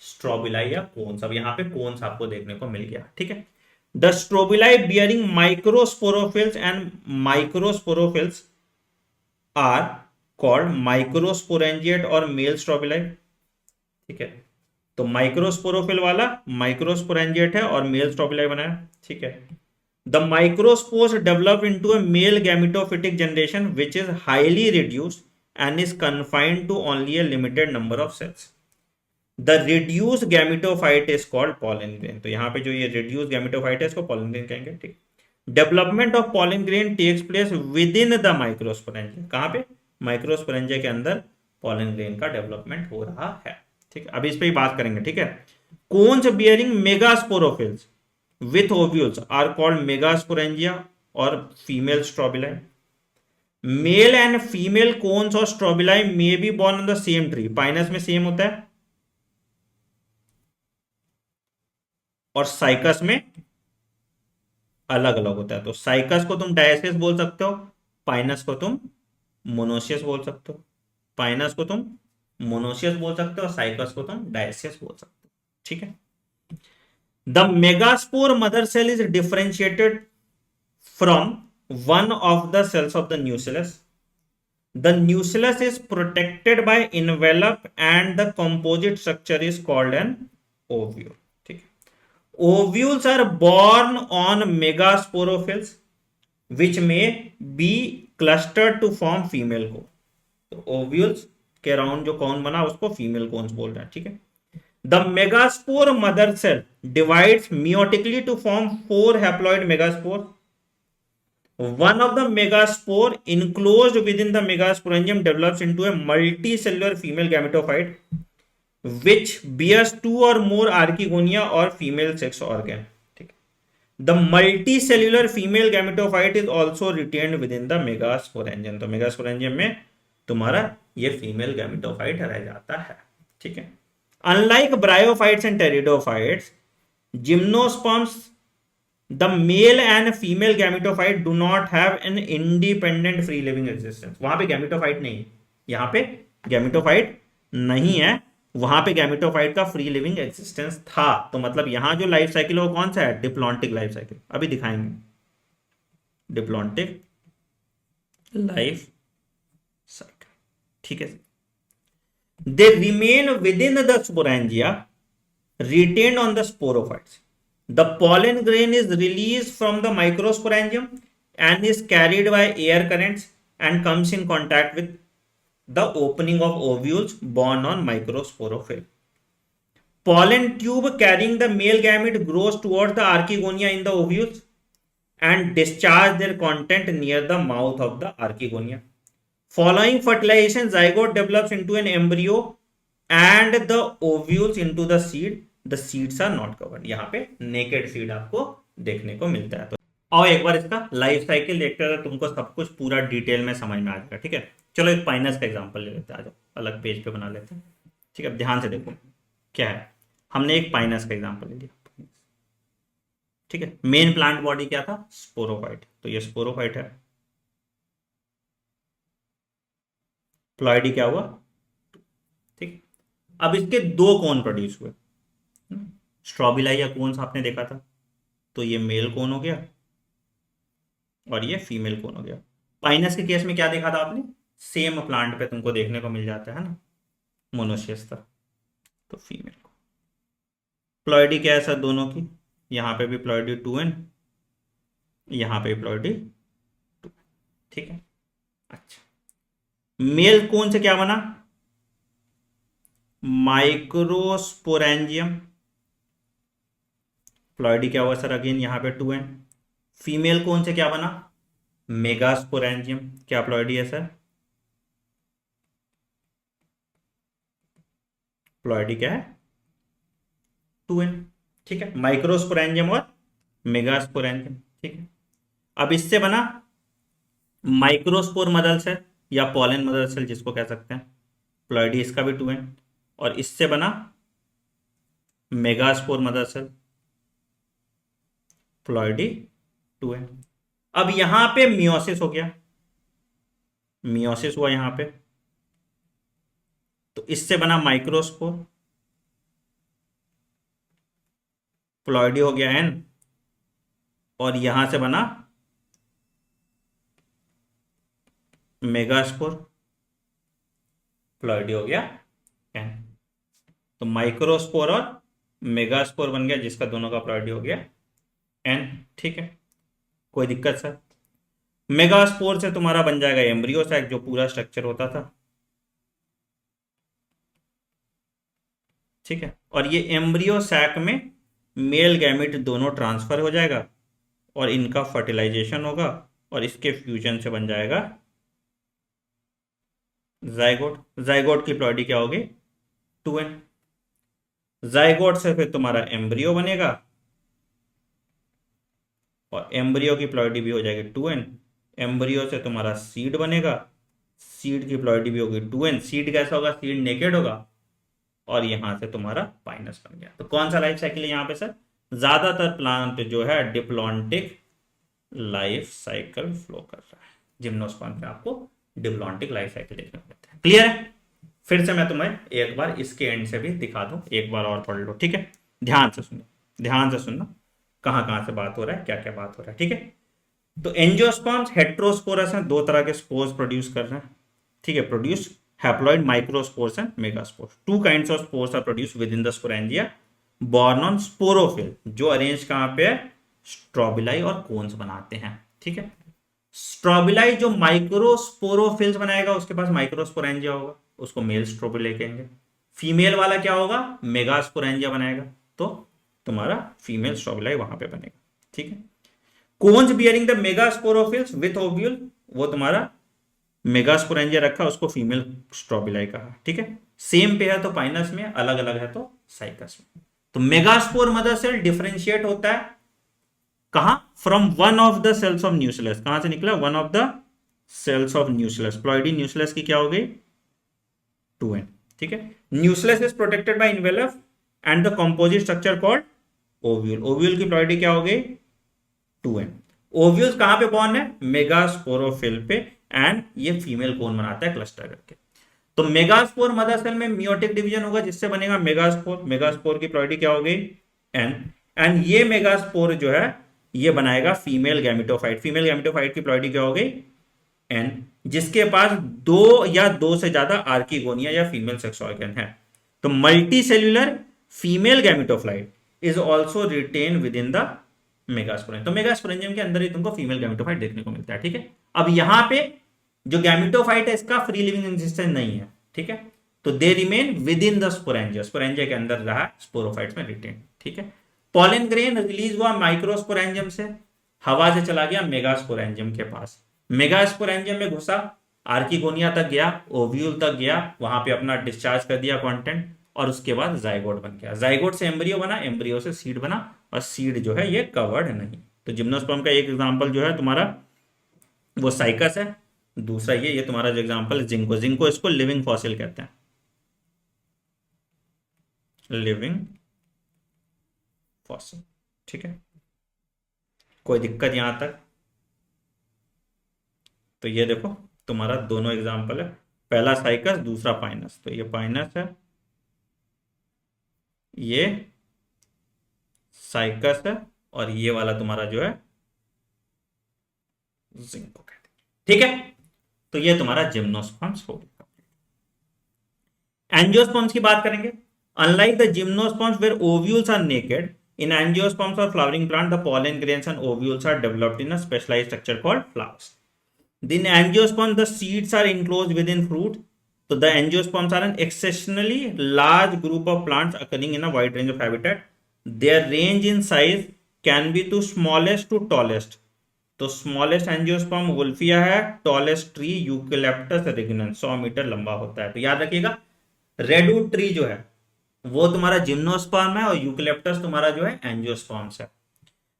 S1: strobili या cones। अब यहाँ पे cones आपको देखने को मिल गया, ठीक है। The strobili bearing microsporophylls and microsporophylls are called microsporangiate और male strobili, ठीक है। तो माइक्रोस्पोरोफिल वाला माइक्रोस्पोरेंजिएट है और मेल स्ट्रोबिलाई बनाया, ठीक है। The microspores develop into a male gametophytic generation which is highly reduced and is confined to only a limited number of cells. The reduced gametophyte is called pollen grain। तो यहाँ पे जो ये reduced gametophyte है इसको pollen grain कहेंगे, ठीक। Development of pollen grain takes place within the microsporangia। कहाँ पे? माइक्रोस्पोरेंजिया के अंदर pollen grain का डेवलपमेंट हो रहा है, ठीक है। अभी इस पे ही बात करेंगे, ठीक है। Cones bearing megasporophylls with ovules are called megasporangia or female strobili. Male and female cones or strobili may be born on the same tree। Pinus में सेम होता है और साइकस में अलग अलग होता है। तो साइकस को तुम डायसियस बोल सकते हो, पाइनस को तुम मोनोसियस बोल सकते हो। पाइनस को तुम मोनोसियस बोल सकते हो, साइकस को तुम डायसियस बोल सकते हो, ठीक है। The megaspore mother cell is differentiated from one of the cells of the nucellus. The nucellus is protected by envelope and the composite structure is called an ovule, ठीक है। Ovules are born on megasporophylls which may be clustered to form female cone। तो ovules के round जो कौन बना उसको female cons बोल रहे हैं, ठीक है। The megaspore mother cell divides meiotically to form 4 haploid megaspores. One of the megaspore enclosed within the megasporangium develops into a multicellular female gametophyte which bears 2 or more archegonia or female sex organ। The multicellular female gametophyte is also retained within the megasporangium। तो megasporangium में तुम्हारा ये female gametophyte रह जाता है, ठीक है। Unlike bryophytes and pteridophytes, gymnosperms, the male and female gametophyte do not have an independent free living existence। वहां पे गैमेटोफाइट नहीं है, यहां पे गैमेटोफाइट नहीं है, वहां पे गैमेटोफाइट का फ्री लिविंग एक्सिस्टेंस था। तो मतलब यहां जो लाइफ साइकिल है वो कौन सा है? Diplontic life cycle. अभी दिखाएंगे डिप्लॉन्टिक लाइफ साइकिल, ठीक है। They remain within the sporangia, retained on the sporophytes. The pollen grain is released from the microsporangium and is carried by air currents and comes in contact with the opening of ovules born on microsporophyll. Pollen tube carrying the male gamete grows towards the archegonia in the ovules and discharge their content near the mouth of the archegonia. Following fertilization, zygote develops into an embryo and the ovules into the seed. The seeds are not covered। यहाँ पे naked seed आपको देखने को मिलता है। तो आओ एक बार इसका लाइफ साइकिल देखते हैं, तुमको सब कुछ पूरा डिटेल में समझ में आ जाएगा, ठीक है। चलो एक पाइनस का एग्जांपल ले लेते हैं, आ जाओ अलग पेज पे बना लेते हैं, ठीक है। ध्यान से देखो क्या है, हमने एक पाइनस का एग्जांपल ले लिया। ठीक है। मेन प्लांट बॉडी क्या था? स्पोरोफाइट, तो ये स्पोरोफाइट है। प्लॉइडी क्या हुआ? ठीक। अब इसके दो कोन प्रोड्यूस हुए, स्ट्रॉबिलाई या कोन्स आपने देखा था, तो ये मेल कोन हो गया और ये फीमेल कोन हो गया। पाइनस के केस में क्या देखा था आपने? सेम प्लांट पे तुमको देखने को मिल जाता है ना, मोनोशियस था, तो फीमेल को। प्लॉइडी क्या है सर दोनों की? यहाँ पे भी प्लॉइडी 2n, यहाँ पे प्लॉइडी 2, ठीक है। अच्छा, मेल कोन से क्या बना? माइक्रोस्पोरेंजियम। प्लॉइडी क्या हुआ सर? अगेन यहाँ पे 2n। फीमेल कोन से क्या बना? मेगास्पोरेंजियम। क्या प्लॉइडी है सर? प्लॉइडी क्या है? 2n, ठीक है। माइक्रोस्पोरेंजियम और मेगास्पोरेंजियम, ठीक है। अब इससे बना माइक्रोस्पोर मदर सेल या पॉलन मदर सेल जिसको कह सकते हैं, प्लॉइडी इसका भी 2n। और इससे बना megaspore mother cell, ploidy 2n। अब यहां पे मियोसिस हो गया, मियोसिस हुआ यहां पे, तो इससे बना माइक्रोस्पोर, प्लॉइडी हो गया n, और यहां से बना मेगास्पोर, प्लॉइडी हो गया n। तो माइक्रोस्पोर और मेगास्पोर बन गया जिसका दोनों का प्लॉइडी हो गया n, ठीक है। कोई दिक्कत सर? मेगास्पोर से तुम्हारा बन जाएगा एम्ब्रियो सैक, जो पूरा स्ट्रक्चर होता था, ठीक है। और ये एम्ब्रियो सैक में मेल गैमेट दोनों ट्रांसफर हो जाएगा और इनका फर्टिलाइजेशन होगा और इसके फ्यूजन से बन जाएगा जाइगोट। जाइगोट की प्लॉइडी क्या होगी? 2n। जाइगोट से फिर तुम्हारा एम्ब्रियो बनेगा और एम्ब्रियो की प्लॉइडी भी हो जाएगी 2n। एम्ब्रियो से तुम्हारा सीड बनेगा, सीड की प्लॉइडी भी होगी 2n। सीड कैसा होगा? सीड नेकेड होगा और यहां से तुम्हारा पाइनस बन गया। तो कौन सा लाइफ साइकिल है यहाँ पे सर? ज्यादातर प्लांट जो है डिप्लॉन्टिक लाइफ साइकिल फ्लो कर रहा है। जिम्नोस्पर्म पे आपको डिप्लॉन्टिक लाइफ साइकिल देखने को मिलता है। क्लियर है? फिर से मैं तुम्हें एक बार इसके एंड से भी दिखा दूं, एक बार और पढ़ लो, ठीक है। ध्यान से सुनो, ध्यान से सुनना, कहां कहां से बात हो रहा है, क्या क्या बात हो रहा है, ठीक है। तो एंजियोस्पर्म्स हेट्रोस्पोरस हैं, दो तरह के स्पोर्स प्रोड्यूस कर रहे हैं, ठीक है। Produce haploid microspores and megaspores. Two kinds of spores are produce within the sporangia, borne on sporophyll, जो अरेंज कहां पे है? स्ट्रॉबिलाई और कोन्स बनाते हैं, ठीक है। स्ट्रॉबिलाई जो माइक्रोस्पोरोफिल्स बनाएगा उसके पास माइक्रोस्पोरेंजिया होगा, उसको मेल स्ट्रॉबिलाई कहेंगे। फीमेल वाला क्या होगा? मेगास्पोरेंजिया बनाएगा, तो तुम्हारा फीमेल स्ट्रॉबिलाई वहां पे बनेगा, ठीक है। Cones bearing the megasporophylls with ovule, वो तुम्हारा मेगास्पोरेंजिया रखा, उसको फीमेल स्ट्रॉबिलाई कहा, ठीक है। सेम पे है तो पाइनस में, अलग अलग है तो साइकस में। तो मेगास्पोर मदर सेल डिफरेंशिएट होता है कहां? From one of the cells of nucleus. कहां से निकला? One of the cells of nucleus. Ploidy nucleus की क्या हो गई? 2n, ठीक है। Nucleus is protected by envelope and the composite structure called ovule. Ovule की प्लॉइडी क्या हो गई? 2n। ओव्यूल्स कहां पे बॉर्न है? मेगास्पोरोफिल पे, एंड ये फीमेल कोन बनाता है क्लस्टर करके। तो मेगास्पोर मदर सेल में मियोटिक डिवीजन होगा जिससे बनेगा मेगास्पोर। मेगास्पोर की प्लॉइडी क्या हो गई? n। एंड ये मेगास्पोर जो है ये बनाएगा फीमेल गैमेटोफाइट। फीमेल गैमेटोफाइट की प्लॉइडी क्या हो गई? n, जिसके पास दो या दो से ज्यादा आर्किगोनिया या फीमेल सेक्स ऑर्गन है। तो multicellular female gametophyte is also retain within the megasporangium. तो मेगास्पोरेंजियम के अंदर ही तुमको फीमेल गैमेटोफाइट देखने को मिलता है, ठीक है। अब यहां पे जो गैमेटोफाइट है इसका फ्री लिविंग एग्जिस्टेंस नहीं है, ठीक है। तो they remain with in the sporangia, sporangia के अंदर रहा, स्पोरोफाइट्स में रिटेन, ठीक है। पॉलन ग्रेन रिलीज हुआ माइक्रोस्पोरेंजियम से, हवा से चला गया मेगास्पोरेंजियम के पास, मेगास्पोरेंजियम में घुसा, आर्किगोनिया तक गया, ओव्यूल तक गया, वहां पे अपना डिस्चार्ज कर दिया कंटेंट, और उसके बाद जाइगोट बन गया। जाइगोट से एम्ब्रियो बना, एम्ब्रियो से सीड बना, और सीड जो है ये कवर्ड नहीं। तो जिम्नोस्पर्म का एक एग्जांपल जो है तुम्हारा वो साइकस है, दूसरा ये तुम्हारा जो एग्जांपल जिंको। जिंको इसको लिविंग फॉसिल कहते हैं, लिविंग फॉसिल, ठीक है। कोई दिक्कत यहां तक? तो ये देखो तुम्हारा दोनों एग्जाम्पल है, पहला साइकस दूसरा पाइनस, तो ये पाइनस है, ये साइकस है, और ये वाला तुम्हारा जो है जिंको कहते हैं। ठीक है, तो ये तुम्हारा जिम्नोस्पर्म्स हो गया। एंजियोस्पर्म्स की बात करेंगे। Unlike the gymnosperms where ovules are naked, in angiosperms or flowering plant the pollen grains and ovules are developed in a specialized structure called flowers. In angiosperms the seeds are enclosed within fruit. So the angiosperms are an exceptionally large group of plants occurring in a wide range of habitat. Their range in size can be to smallest to tallest. तो smallest angiosperm Wolffia है, tallest tree eucalyptus रिग्नस 100 metre लंबा होता है। तो याद रखिएगा, redwood tree जो है वो तुम्हारा जिम्नोस्पर्म है और यूकेलिप्टस तुम्हारा जो है एंजियोस्पर्म्स है।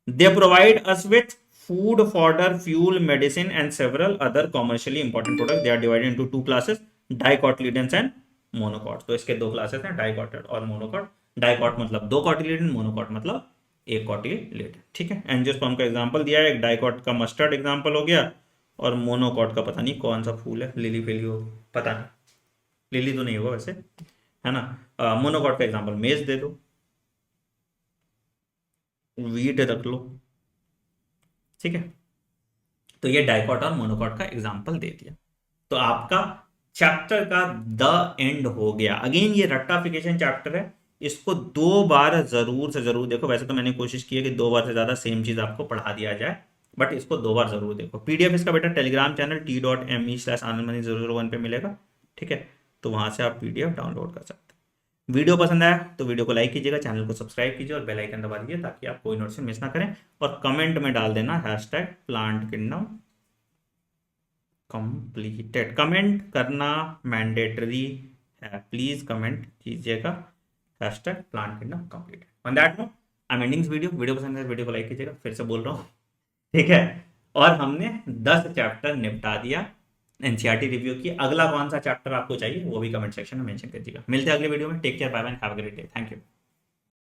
S1: They provide us with food, fodder, fuel, medicine and several other commercially important product. They are divided into two classes, dicotyledons and monocot. तो इसके दो क्लासेस हैं, डाइकोटेड और मोनोकॉट। डाइकॉट मतलब दो कॉटिलिडन, मोनोकॉट मतलब एक कॉटिलिडन। ठीक है, एंजियोस्पर्म का एग्जांपल दिया है, एक डाइकॉट का मस्टर्ड एग्जांपल हो गया, और मोनोकॉट का पता नहीं कौन सा फूल है, लिली फिली हो, पता नहीं, लिली तो नहीं होगा वैसे, है ना। मोनोकॉट का एग्जांपल मेज दे दो, वीट रख लो। ठीक है, तो ये डाइकॉट और मोनोकॉट का एग्जांपल दे दिया। तो आपका चैप्टर का द एंड हो गया। अगेन ये रट्टाफिकेशन चैप्टर है, इसको 2 बार जरूर से जरूर देखो। वैसे तो मैंने कोशिश की है कि 2 बार से ज्यादा सेम चीज आपको पढ़ा दिया जाए, बट इसको 2 बार जरूर देखो। पीडीएफ इसका बेटा टेलीग्राम चैनल t.me/anandmani001 पे मिलेगा। ठीक है, तो वहां से आप पीडीएफ डाउनलोड कर सकते हैं। वीडियो पसंद आया तो वीडियो को लाइक कीजिएगा, चैनल को सब्सक्राइब कीजिए और बेल आइकन दबा दीजिए ताकि आप कोई नोटिफिकेशन मिस ना करें। और कमेंट में डाल देना #प्लांट किंगडम कंप्लीटेड। कमेंट करना मैंडेटरी है, प्लीज कमेंट कीजिएगा #plant kingdom completed. On that note I am ending this video. Video पसंद है वीडियो को लाइक कीजिएगा, फिर से बोल रहा हूँ। ठीक है, और हमने 10 चैप्टर निपटा दिया एनसीईआरटी रिव्यू की। अगला कौन सा चैप्टर आपको चाहिए वो भी कमेंट सेक्शन में मेंशन कीजिएगा। मिलते हैं अगले वीडियो में। Take care, bye bye, have a great day, thank you.